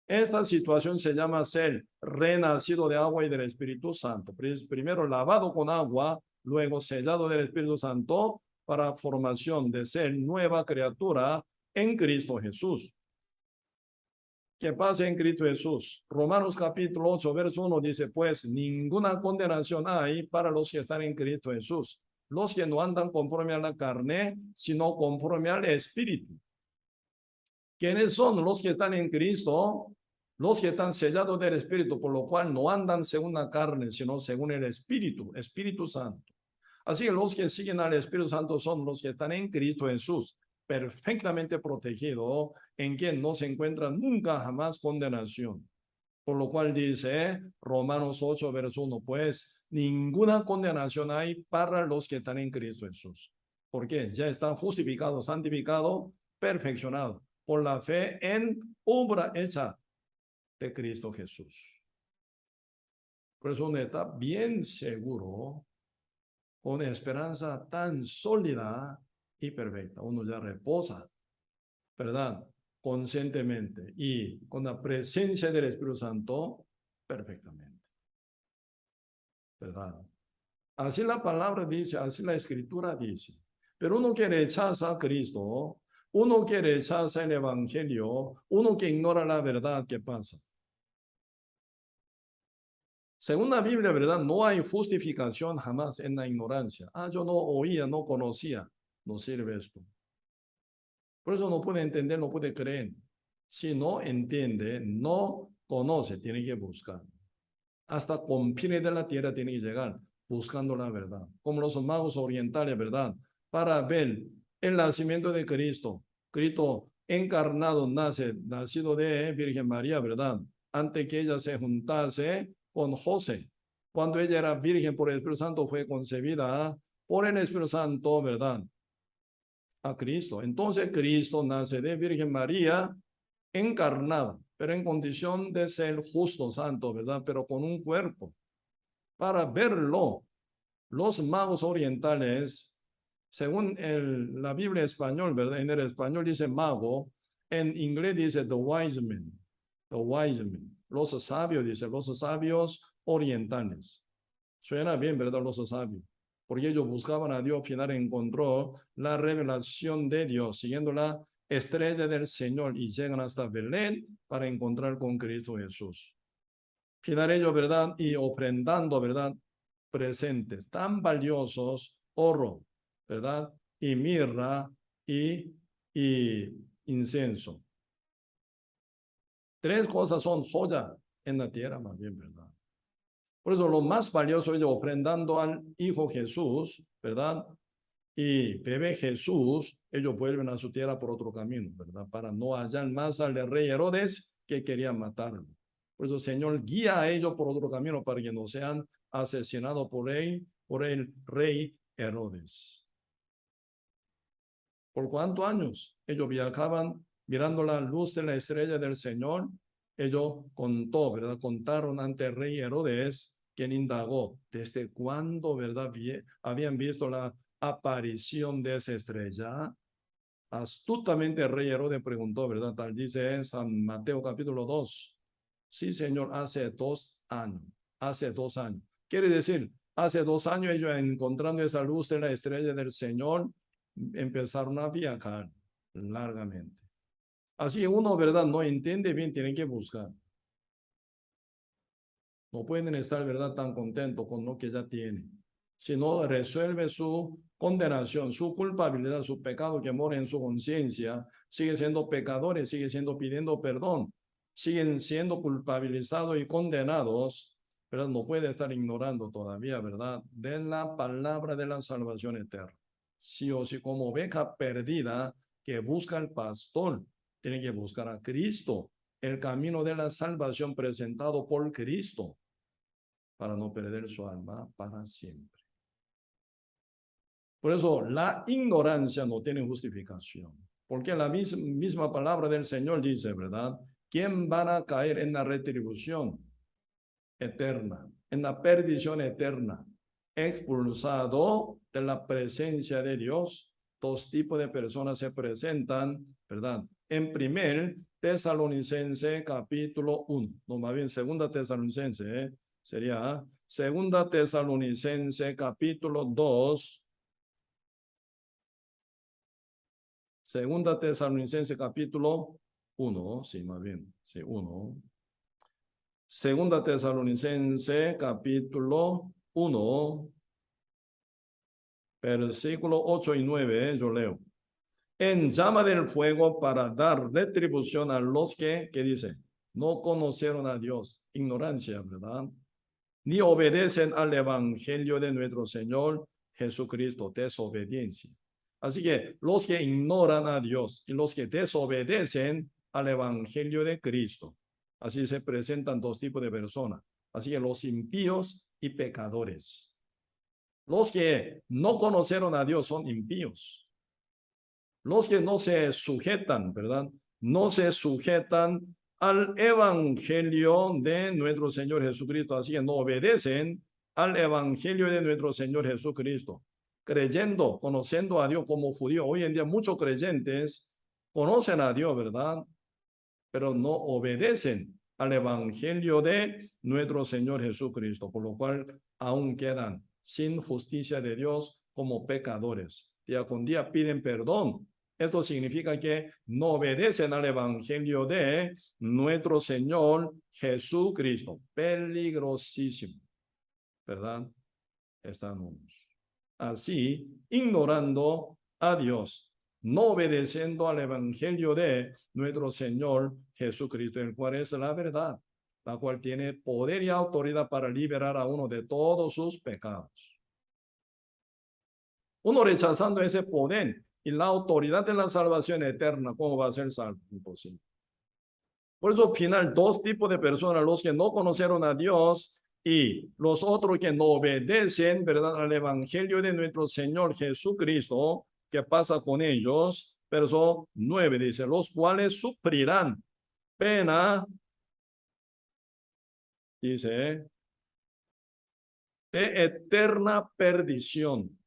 Esta situación se llama ser renacido de agua y del Espíritu Santo. Primero lavado con agua, luego sellado del Espíritu Santo para formación de ser nueva criatura en Cristo Jesús. ¿Qué pasa en Cristo Jesús? Romanos capítulo 8, verso 1 dice, pues ninguna condenación hay para los que están en Cristo Jesús, los que no andan conforme a la carne, sino conforme al Espíritu. ¿Quiénes son los que están en Cristo? Los que están sellados del Espíritu, por lo cual no andan según la carne, sino según el Espíritu, Espíritu Santo. Así que los que siguen al Espíritu Santo son los que están en Cristo Jesús, perfectamente protegido, en quien no se encuentra nunca jamás condenación. Por lo cual dice Romanos 8, verso 1, pues ninguna condenación hay para los que están en Cristo Jesús. ¿Por qué? Ya están justificados, santificados, perfeccionados por la fe en obra hecha de Cristo Jesús. Por eso uno está bien seguro, con esperanza tan sólida y perfecta. Uno ya reposa, ¿verdad? Conscientemente y con la presencia del Espíritu Santo perfectamente, ¿verdad? Así la palabra dice, así la escritura dice. Pero uno que rechaza a Cristo, uno que rechaza el Evangelio, uno que ignora la verdad, ¿qué pasa? Según la Biblia, ¿verdad? No hay justificación jamás en la ignorancia. Ah, yo no oía, no conocía. No sirve esto. Por eso no puede entender, no puede creer. Si no entiende, no conoce, tiene que buscar. Hasta confines de la tierra tiene que llegar buscando la verdad. Como los magos orientales, ¿verdad? Para ver el nacimiento de Cristo. Cristo encarnado nacido de Virgen María, ¿verdad? Antes que ella se juntase con José. Cuando ella era virgen por el Espíritu Santo, fue concebida por el Espíritu Santo, ¿verdad? A Cristo. Entonces Cristo nace de Virgen María encarnado, pero en condición de ser justo, santo, ¿verdad? Pero con un cuerpo. Para verlo, los magos orientales, según la Biblia español, ¿verdad? En el español dice mago, en inglés dice the wise men, los sabios, dice, los sabios orientales. Suena bien, ¿verdad? Los sabios. Porque ellos buscaban a Dios, al final encontró la revelación de Dios, siguiendo la estrella del Señor y llegan hasta Belén para encontrar con Cristo Jesús. Final ellos, ¿verdad? Y ofrendando, ¿verdad? Presentes tan valiosos, oro, ¿verdad? Y mirra y incienso. Tres cosas son joya en la tierra, más bien, ¿verdad? Por eso lo más valioso ellos ofrendando al Hijo Jesús, ¿verdad? Y bebé Jesús, ellos vuelven a su tierra por otro camino, ¿verdad? Para no hallar más al rey Herodes que quería matarlo. Por eso, Señor, guía a ellos por otro camino para que no sean asesinados por el rey Herodes. ¿Por cuántos años? Ellos viajaban mirando la luz de la estrella del Señor. Ellos ¿verdad? Contaron ante el rey Herodes, quien indagó desde cuándo, ¿verdad? Habían visto la aparición de esa estrella. Astutamente el rey Herodes preguntó, ¿verdad? Tal dice en San Mateo capítulo 2. Sí, Señor, hace 2 años. hace 2 años. Quiere decir, hace 2 años ellos encontrando esa luz de la estrella del Señor, empezaron a viajar largamente. Así uno, ¿verdad? No entiende bien, tienen que buscar. No pueden estar, ¿verdad?, tan contentos con lo que ya tienen. Si no resuelve su condenación, su culpabilidad, su pecado que mora en su conciencia, sigue siendo pecadores, sigue siendo pidiendo perdón, siguen siendo culpabilizados y condenados, ¿verdad? No puede estar ignorando todavía, ¿verdad?, de la palabra de la salvación eterna. Sí o sí, como oveja perdida que busca al pastor, tiene que buscar a Cristo, el camino de la salvación presentado por Cristo, para no perder su alma para siempre. Por eso la ignorancia no tiene justificación, porque la misma palabra del Señor dice, ¿verdad?, ¿quién van a caer en la retribución eterna, en la perdición eterna? Expulsado de la presencia de Dios. 2 tipos de personas se presentan, ¿verdad? En 1 Tesalonicense capítulo 1, no, más bien 2 Tesalonicense, sería 2 Tesalonicense capítulo 2, 2 Tesalonicense capítulo 1, sí, más bien, sí, 1. 2 Tesalonicense capítulo 1, versículo 8 y 9, yo leo. En llama del fuego para dar retribución a los que, ¿qué dice? No conocieron a Dios, ignorancia, ¿verdad? Ni obedecen al evangelio de nuestro Señor Jesucristo, desobediencia. Así que los que ignoran a Dios y los que desobedecen al evangelio de Cristo, así se presentan 2 tipos de personas. Así que los impíos y pecadores. Los que no conocieron a Dios son impíos. Los que no se sujetan, ¿verdad? No se sujetan al evangelio de nuestro Señor Jesucristo, así que no obedecen al evangelio de nuestro Señor Jesucristo, creyendo, conociendo a Dios como judío. Hoy en día muchos creyentes conocen a Dios, ¿verdad?, pero no obedecen al evangelio de nuestro Señor Jesucristo, por lo cual aún quedan sin justicia de Dios como pecadores. Día con día piden perdón. Esto significa que no obedecen al evangelio de nuestro Señor Jesucristo. Peligrosísimo, ¿verdad? Estamos así ignorando a Dios, no obedeciendo al evangelio de nuestro Señor Jesucristo, el cual es la verdad, la cual tiene poder y autoridad para liberar a uno de todos sus pecados. Uno rechazando ese poder y la autoridad de la salvación eterna, ¿cómo va a ser salvo? Imposible. Por eso, al final, 2 tipos de personas, los que no conocieron a Dios y los otros que no obedecen, ¿verdad?, al evangelio de nuestro Señor Jesucristo. ¿Qué pasa con ellos? Verso 9 dice, los cuales sufrirán pena, dice, de eterna perdición,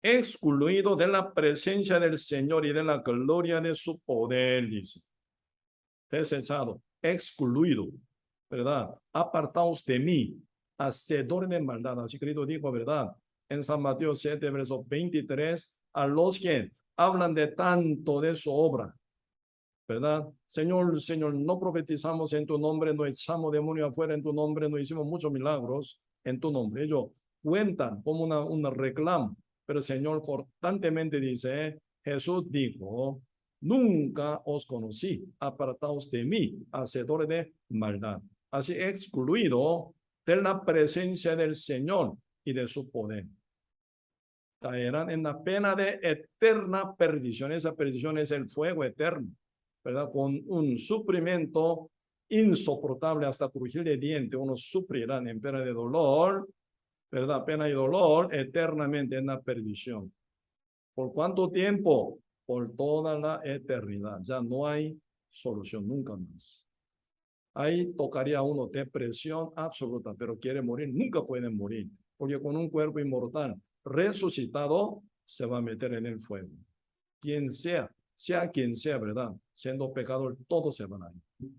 excluido de la presencia del Señor y de la gloria de su poder, dice. Desechado, excluido, ¿verdad? Apartaos de mí, hacedores de maldad. Así Cristo dijo, ¿verdad?, en San Mateo 7, verso 23, a los que hablan de tanto de su obra, ¿verdad? Señor, Señor, no profetizamos en tu nombre, no echamos demonios afuera en tu nombre, no hicimos muchos milagros en tu nombre. Ellos cuentan como una reclamo, pero el Señor constantemente dice, Jesús dijo, nunca os conocí, apartaos de mí, hacedores de maldad. Así excluido de la presencia del Señor y de su poder. Caerán en la pena de eterna perdición. Esa perdición es el fuego eterno, ¿verdad? Con un sufrimiento insoportable hasta crujir de diente. Unos sufrirán en pena de dolor, ¿verdad? Pena y dolor eternamente en la perdición. ¿Por cuánto tiempo? Por toda la eternidad. Ya no hay solución, nunca más. Ahí tocaría a uno depresión absoluta, pero quiere morir, nunca puede morir, porque con un cuerpo inmortal resucitado se va a meter en el fuego. Quien sea quien sea, ¿verdad? Siendo pecador, todos se van a ir.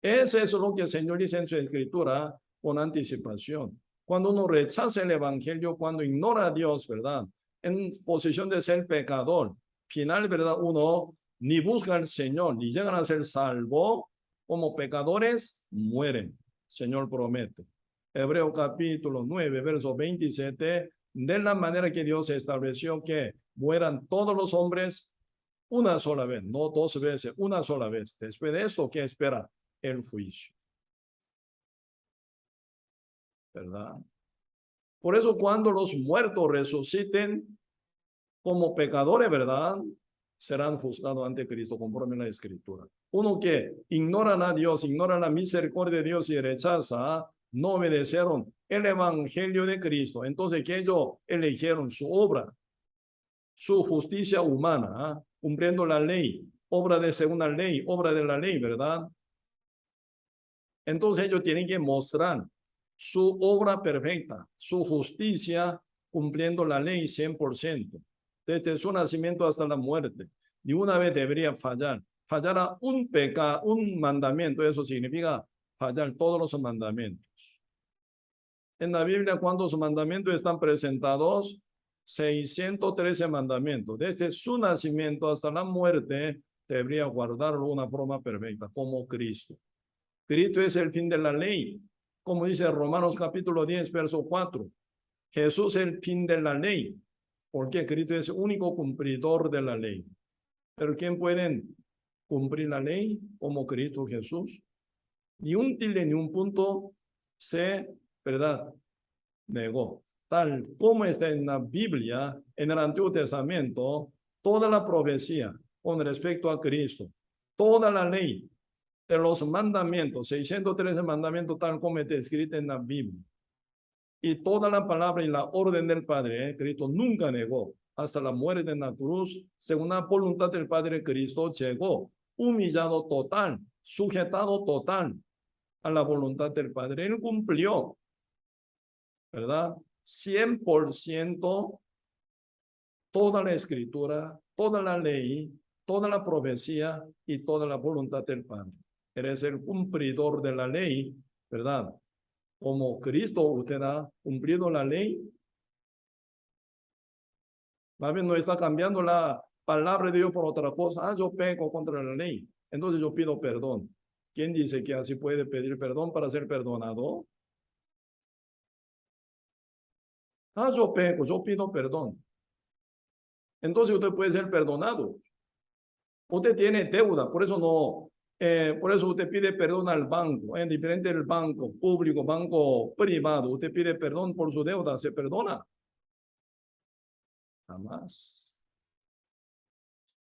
Eso es lo que el Señor dice en su escritura, con anticipación. Cuando uno rechaza el evangelio, cuando ignora a Dios, ¿verdad? En posición de ser pecador, final, ¿verdad? Uno ni busca al Señor, ni llegan a ser salvo, como pecadores, mueren. Señor promete. Hebreo capítulo 9, verso 27, de la manera que Dios estableció que mueran todos los hombres una sola vez, no 2 veces, una sola vez. Después de esto, ¿qué espera? El juicio. ¿Verdad? Por eso cuando los muertos resuciten como pecadores, ¿verdad? Serán juzgados ante Cristo conforme a la Escritura. Uno que ignora a Dios, ignora la misericordia de Dios y rechaza, no obedecieron el evangelio de Cristo. Entonces, que ellos eligieron su obra, su justicia humana, cumpliendo la ley, obra de segunda ley, obra de la ley, ¿verdad? Entonces ellos tienen que mostrar su obra perfecta, su justicia, cumpliendo la ley 100%, desde su nacimiento hasta la muerte. Ni una vez debería fallar. Fallará un pecado, un mandamiento, eso significa fallar todos los mandamientos. En la Biblia, ¿cuántos mandamientos están presentados? 613 mandamientos. Desde su nacimiento hasta la muerte, debería guardarlo una forma perfecta, como Cristo. Cristo es el fin de la ley. Como dice Romanos capítulo 10, verso 4. Jesús es el fin de la ley, porque Cristo es el único cumplidor de la ley. Pero ¿quién puede cumplir la ley como Cristo Jesús? Ni un tilde ni un punto se, ¿verdad?, negó. Tal como está en la Biblia, en el Antiguo Testamento, toda la profecía con respecto a Cristo, toda la ley de los mandamientos, 613 mandamientos, tal como está escrito en la Biblia. Y toda la palabra y la orden del Padre, Cristo nunca negó. Hasta la muerte en la cruz, según la voluntad del Padre, Cristo llegó, humillado total, sujetado total a la voluntad del Padre. Él cumplió, ¿verdad? 100% toda la escritura, toda la ley, toda la profecía y toda la voluntad del Padre. Eres el cumplidor de la ley, ¿verdad? Como Cristo, usted ha cumplido la ley. Más bien no está cambiando la palabra de Dios por otra cosa. Yo peco contra la ley, entonces yo pido perdón. ¿Quién dice que así puede pedir perdón para ser perdonado? Yo peco, yo pido perdón. Entonces usted puede ser perdonado. Usted tiene deuda, por eso no, por eso usted pide perdón al banco, en diferente del banco público, banco privado. Usted pide perdón por su deuda, ¿se perdona? Jamás.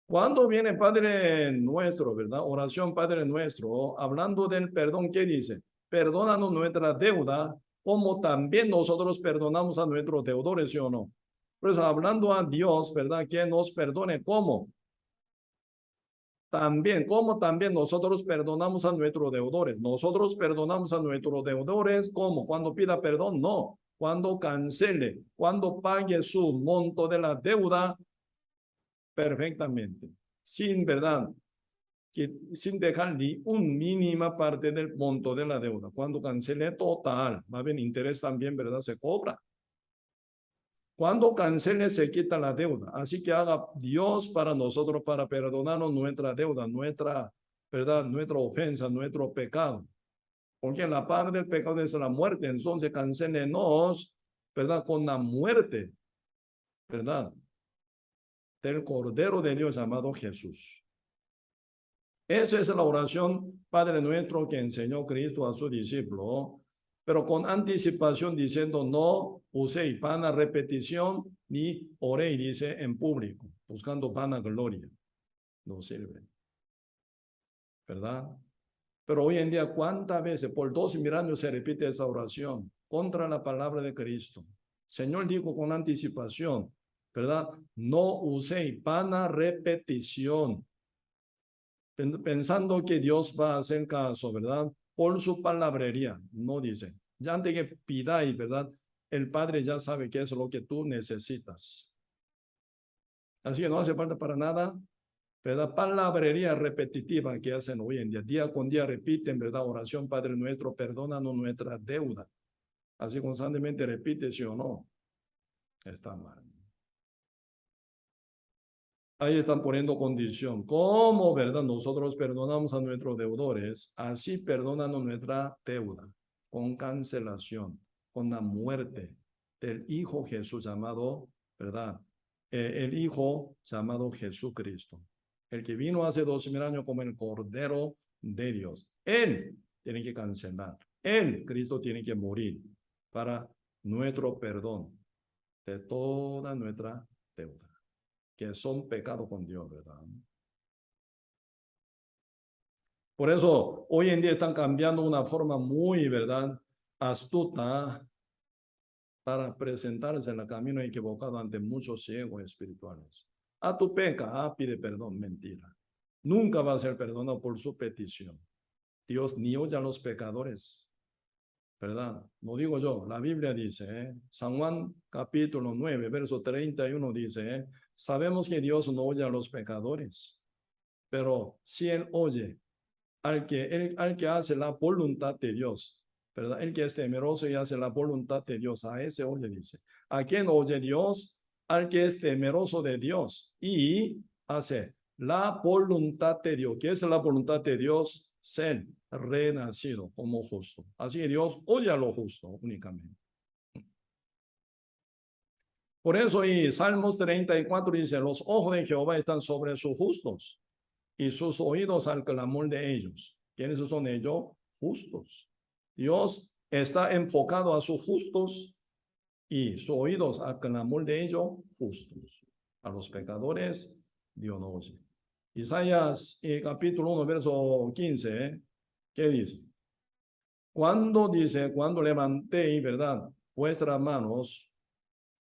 Cuando viene Padre Nuestro, ¿verdad? Oración Padre Nuestro, hablando del perdón, ¿qué dice? Perdónanos nuestra deuda, como también nosotros perdonamos a nuestros deudores, ¿sí o no? Pues hablando a Dios, ¿verdad? Que nos perdone, ¿cómo? También, como también nosotros perdonamos a nuestros deudores. Nosotros perdonamos a nuestros deudores, ¿cómo? Cuando pida perdón, no. Cuando cancele, cuando pague su monto de la deuda perfectamente, sin verdad, sin dejar ni un mínima parte del monto de la deuda. Cuando cancele total, va a haber interés también, ¿verdad? Se cobra. Cuando cancele, se quita la deuda. Así que haga Dios para nosotros, para perdonarnos nuestra deuda, nuestra, ¿verdad? Nuestra ofensa, nuestro pecado. Porque la paga del pecado es la muerte. Entonces, cancélenos, ¿verdad? Con la muerte, ¿verdad? Del Cordero de Dios llamado Jesús. Esa es la oración, Padre nuestro, que enseñó Cristo a su discípulo, pero con anticipación diciendo, no uséis vana repetición, ni oréis, dice, en público, buscando vana gloria. No sirve. ¿Verdad? Pero hoy en día, ¿cuántas veces por 2.000 años se repite esa oración contra la palabra de Cristo? Señor dijo con anticipación, ¿verdad? No uséis vana repetición, pensando que Dios va a hacer caso, ¿verdad? Por su palabrería, no dice. Ya antes que pidáis, ¿verdad? El Padre ya sabe qué es lo que tú necesitas. Así que no hace falta para nada ¿verdad? Palabrería repetitiva que hacen hoy en día. Día con día repiten, ¿verdad? Oración, Padre nuestro, perdónanos nuestra deuda. Así constantemente repite, sí o no. Está mal. Ahí están poniendo condición. ¿Cómo, verdad? Nosotros perdonamos a nuestros deudores. Así perdónanos nuestra deuda. Con cancelación. Con la muerte del Hijo Jesús llamado, ¿verdad? El Hijo llamado Jesucristo. El que vino hace 2000 años como el Cordero de Dios. Él tiene que cancelar. Él, Cristo, tiene que morir para nuestro perdón de toda nuestra deuda, que son pecados con Dios, ¿verdad? Por eso, hoy en día están cambiando una forma muy, ¿verdad? Astuta para presentarse en el camino equivocado ante muchos ciegos espirituales. A tu peca, pide perdón, mentira. Nunca va a ser perdonado por su petición. Dios ni oye a los pecadores, ¿verdad? No digo yo, la Biblia dice, San Juan capítulo 9, verso 31 dice, sabemos que Dios no oye a los pecadores, pero si Él oye al que hace la voluntad de Dios, ¿verdad? El que es temeroso y hace la voluntad de Dios, a ese oye, dice. ¿A quién oye Dios? Al que es temeroso de Dios y hace la voluntad de Dios. ¿Qué es la voluntad de Dios? Ser renacido como justo. Así que Dios oye a lo justo únicamente. Por eso y Salmos 34 dice, los ojos de Jehová están sobre sus justos y sus oídos al clamor de ellos. ¿Quiénes son ellos? Justos. Dios está enfocado a sus justos y sus oídos al clamor de ellos justos. A los pecadores, Dios no oye. Isaías capítulo 1, verso 15, ¿qué dice? Cuando levanté, ¿verdad? Vuestras manos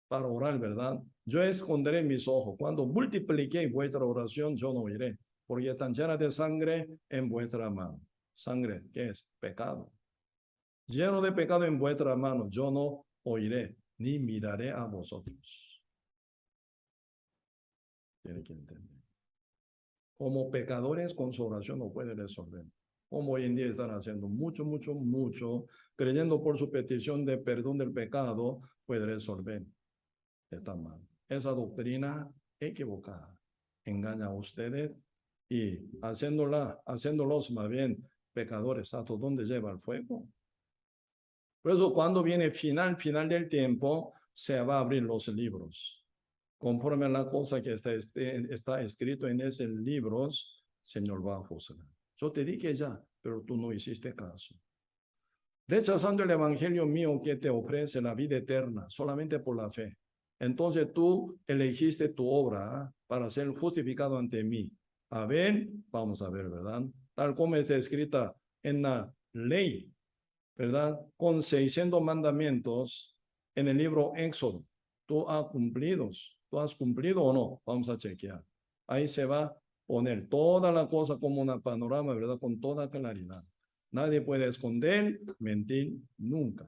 para orar, ¿verdad? Yo esconderé mis ojos. Cuando multipliqué vuestra oración, yo no oiré, porque están llenas de sangre en vuestra mano. Sangre, ¿qué es? Pecado. Lleno de pecado en vuestra mano, yo no oiré, ni miraré a vosotros. Tiene que entender. Como pecadores, con su oración no puede resolver. Como hoy en día están haciendo mucho, creyendo por su petición de perdón del pecado, puede resolver. Está mal. Esa doctrina equivocada engaña a ustedes y haciéndolos más bien pecadores. ¿Hasta dónde lleva el fuego? Por eso cuando viene final del tiempo, se va a abrir los libros. Conforme a la cosa que está escrito en esos libros, Señor va a juzgar. Yo te dije ya, pero tú no hiciste caso. Rechazando el evangelio mío que te ofrece la vida eterna solamente por la fe. Entonces tú elegiste tu obra para ser justificado ante mí. A ver, vamos a ver, ¿verdad? Tal como está escrita en la ley, ¿verdad? Con 600 mandamientos en el libro Éxodo. ¿Tú has cumplido o no? Vamos a chequear. Ahí se va a poner toda la cosa como un panorama, ¿verdad? Con toda claridad. Nadie puede esconder, mentir nunca.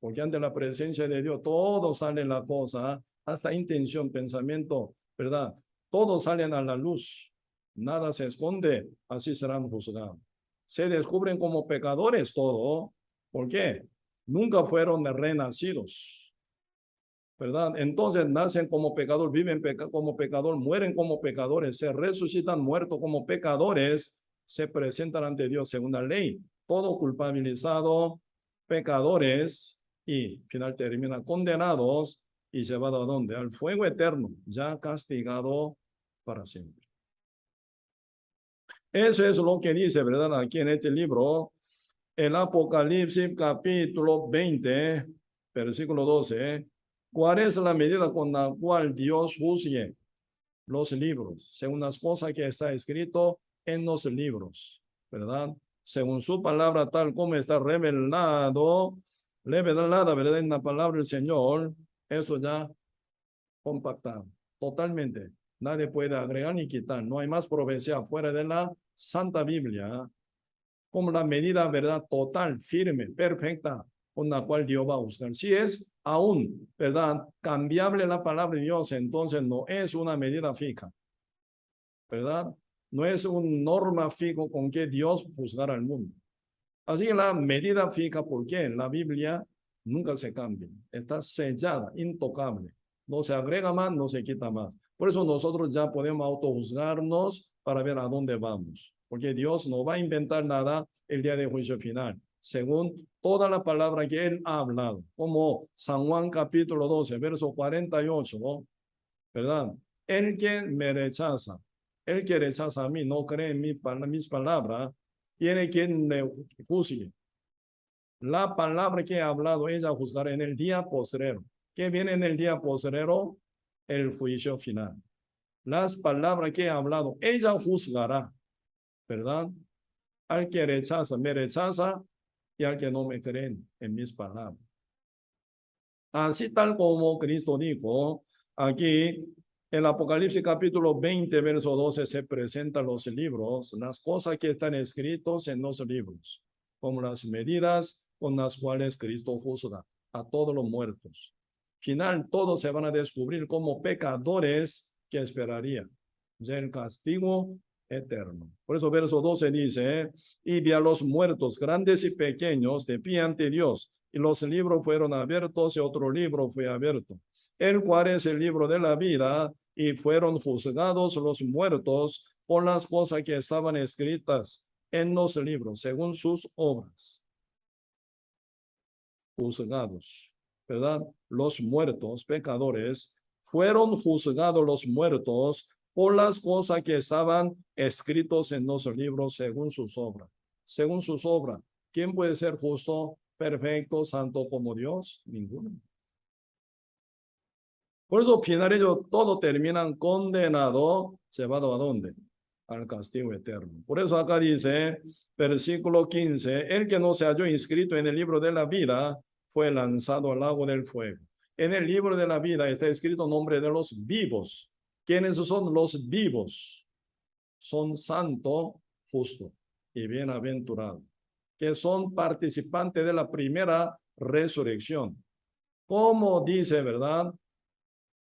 Porque ante la presencia de Dios, todo sale en la cosa, hasta intención, pensamiento, ¿verdad? Todos salen a la luz. Nada se esconde, así serán juzgados. Se descubren como pecadores todo. ¿Por qué? Nunca fueron renacidos, ¿verdad? Entonces nacen como pecador, viven como pecador, mueren como pecadores, se resucitan muertos como pecadores, se presentan ante Dios según la ley, todo culpabilizado, pecadores, y final termina condenados y llevado a dónde? Al fuego eterno, ya castigado para siempre. Eso es lo que dice, ¿verdad? Aquí en este libro, el Apocalipsis capítulo 20, versículo 12. ¿Cuál es la medida con la cual Dios juzgue los libros? Según las cosas que está escrito en los libros, ¿verdad? Según su palabra, tal como está revelada, ¿verdad? En la palabra del Señor, eso ya compactado, totalmente. Nadie puede agregar ni quitar. No hay más profecía fuera de la Santa Biblia, como la medida, ¿verdad? Total, firme, perfecta, con la cual Dios va a buscar. Si es aún, ¿verdad? Cambiable la palabra de Dios, entonces no es una medida fija. ¿verdad? No es una norma fija con que Dios juzgará al mundo. Así que la medida fija, ¿por qué? La Biblia nunca se cambia, está sellada, intocable. No se agrega más, no se quita más. Por eso nosotros ya podemos autojuzgarnos para ver a dónde vamos. Porque Dios no va a inventar nada el día de juicio final, según toda la palabra que Él ha hablado. Como San Juan capítulo 12, verso 48, ¿no? ¿Verdad? El que me rechaza, el que rechaza a mí, no cree en mis palabras, tiene quien me juzgue. La palabra que he hablado, ella juzgará en el día postrero. ¿Qué viene en el día postrero? El juicio final. Las palabras que he hablado, ella juzgará, ¿verdad? Al que rechaza, me rechaza, y al que no me cree en mis palabras. Así tal como Cristo dijo, aquí en Apocalipsis capítulo 20, verso 12, se presentan los libros, las cosas que están escritas en los libros, como las medidas con las cuales Cristo juzga a todos los muertos. Final, todos se van a descubrir como pecadores que esperarían ya el castigo eterno. Por eso verso 12 dice, y vi a los muertos, grandes y pequeños, de pie ante Dios, y los libros fueron abiertos y otro libro fue abierto, el cual es el libro de la vida, y fueron juzgados los muertos por las cosas que estaban escritas en los libros, según sus obras. Juzgados, ¿verdad? Los muertos, pecadores, fueron juzgados los muertos por las cosas que estaban escritos en los libros según sus obras. Según sus obras, ¿quién puede ser justo, perfecto, santo como Dios? Ninguno. Por eso, final ellos todos terminan condenados, llevado a dónde? Al castigo eterno. Por eso acá dice, versículo 15, el que no se halló inscrito en el libro de la vida fue lanzado al lago del fuego. En el libro de la vida está escrito el nombre de los vivos. ¿Quiénes son los vivos? Son santo, justo y bienaventurado, que son participantes de la primera resurrección. Como dice, ¿verdad?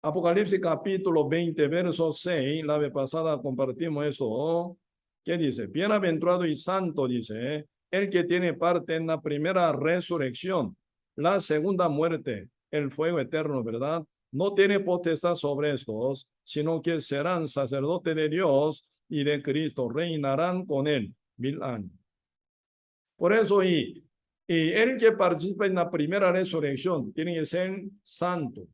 Apocalipsis capítulo 20, verso 6, la vez pasada compartimos eso. ¿Qué dice? Bienaventurado y santo, dice, el que tiene parte en la primera resurrección, la segunda muerte, el fuego eterno, ¿verdad? No tiene potestad sobre estos, sino que serán sacerdotes de Dios y de Cristo, reinarán con él 1000 años. Por eso, y el que participa en la primera resurrección tiene que ser santo.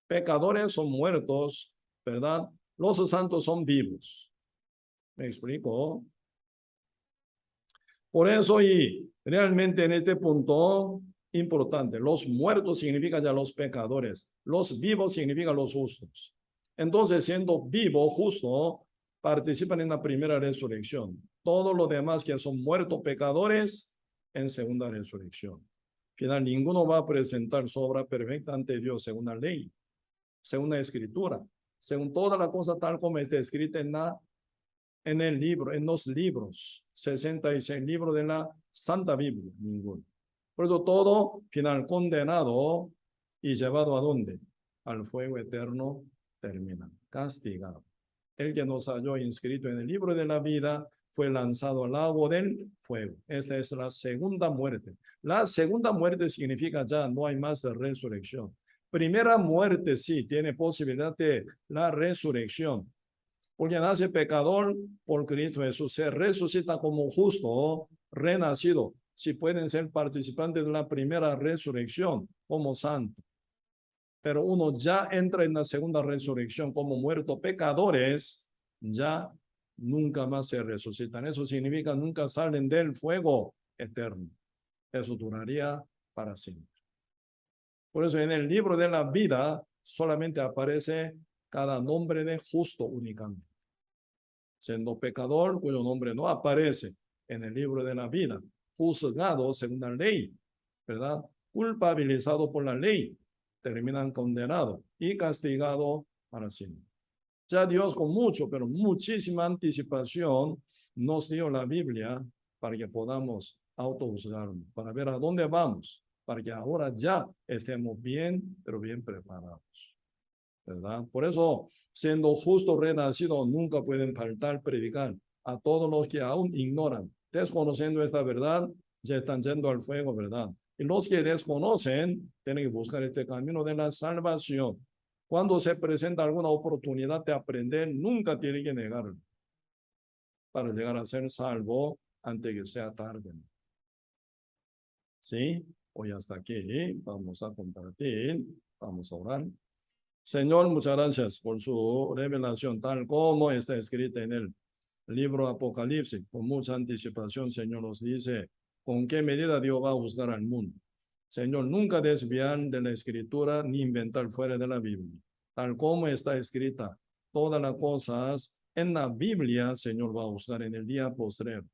Pecadores son muertos, ¿verdad? Los santos son vivos. ¿Me explico? Por eso, y realmente en este punto importante, los muertos significan ya los pecadores, los vivos significan los justos. Entonces, siendo vivo, justo, participan en la primera resurrección. Todo lo demás que son muertos pecadores en segunda resurrección. Final, ninguno va a presentar su obra perfecta ante Dios según la ley, según la escritura, según toda la cosa tal como está escrita en el libro, en los libros, 66 libros de la Santa Biblia, ninguno. Por eso todo final condenado y llevado a dónde? Al fuego eterno termina, castigado. El que nos halló inscrito en el libro de la vida fue lanzado al lago del fuego. Esta es la segunda muerte. La segunda muerte significa ya no hay más resurrección. Primera muerte sí tiene posibilidad de la resurrección, porque nace pecador por Cristo Jesús, se resucita como justo, renacido, si pueden ser participantes de la primera resurrección como santo. Pero uno ya entra en la segunda resurrección como muertos pecadores, ya nunca más se resucitan. Eso significa nunca salen del fuego eterno. Eso duraría para siempre. Por eso en el libro de la vida solamente aparece cada nombre de justo únicamente. Siendo pecador, cuyo nombre no aparece en el libro de la vida, juzgado según la ley, ¿verdad? Culpabilizado por la ley, terminan condenados y castigados para siempre. Ya Dios con mucho, pero muchísima anticipación nos dio la Biblia para que podamos autojuzgarnos, para ver a dónde vamos, para que ahora ya estemos bien, pero bien preparados. ¿verdad? Por eso, siendo justo renacido, nunca pueden faltar predicar a todos los que aún ignoran. Desconociendo esta verdad, ya están yendo al fuego, ¿verdad? Y los que desconocen, tienen que buscar este camino de la salvación. Cuando se presenta alguna oportunidad de aprender, nunca tiene que negarlo para llegar a ser salvo antes que sea tarde. ¿Sí? Hoy hasta aquí vamos a compartir, vamos a orar. Señor, muchas gracias por su revelación, tal como está escrita en el libro Apocalipsis. Con mucha anticipación, Señor, nos dice con qué medida Dios va a juzgar al mundo. Señor, nunca desviar de la escritura ni inventar fuera de la Biblia. Tal como está escrita, todas las cosas en la Biblia, Señor, va a juzgar en el día postrero.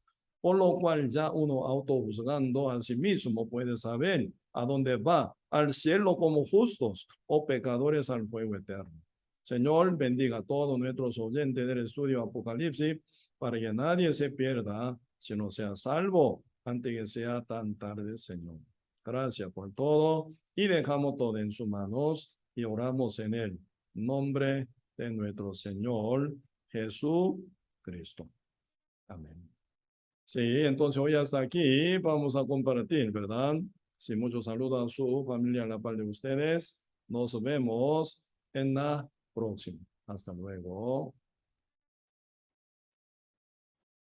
Por lo cual ya uno autojuzgando a sí mismo puede saber a dónde va, al cielo como justos o pecadores al fuego eterno. Señor, bendiga a todos nuestros oyentes del estudio Apocalipsis para que nadie se pierda, sino sea salvo antes que sea tan tarde, Señor. Gracias por todo y dejamos todo en sus manos y oramos en el nombre de nuestro Señor Jesucristo. Amén. Sí, entonces hoy hasta aquí vamos a compartir, ¿verdad? Sí, muchos saludos a su familia, a la par de ustedes. Nos vemos en la próxima. Hasta luego.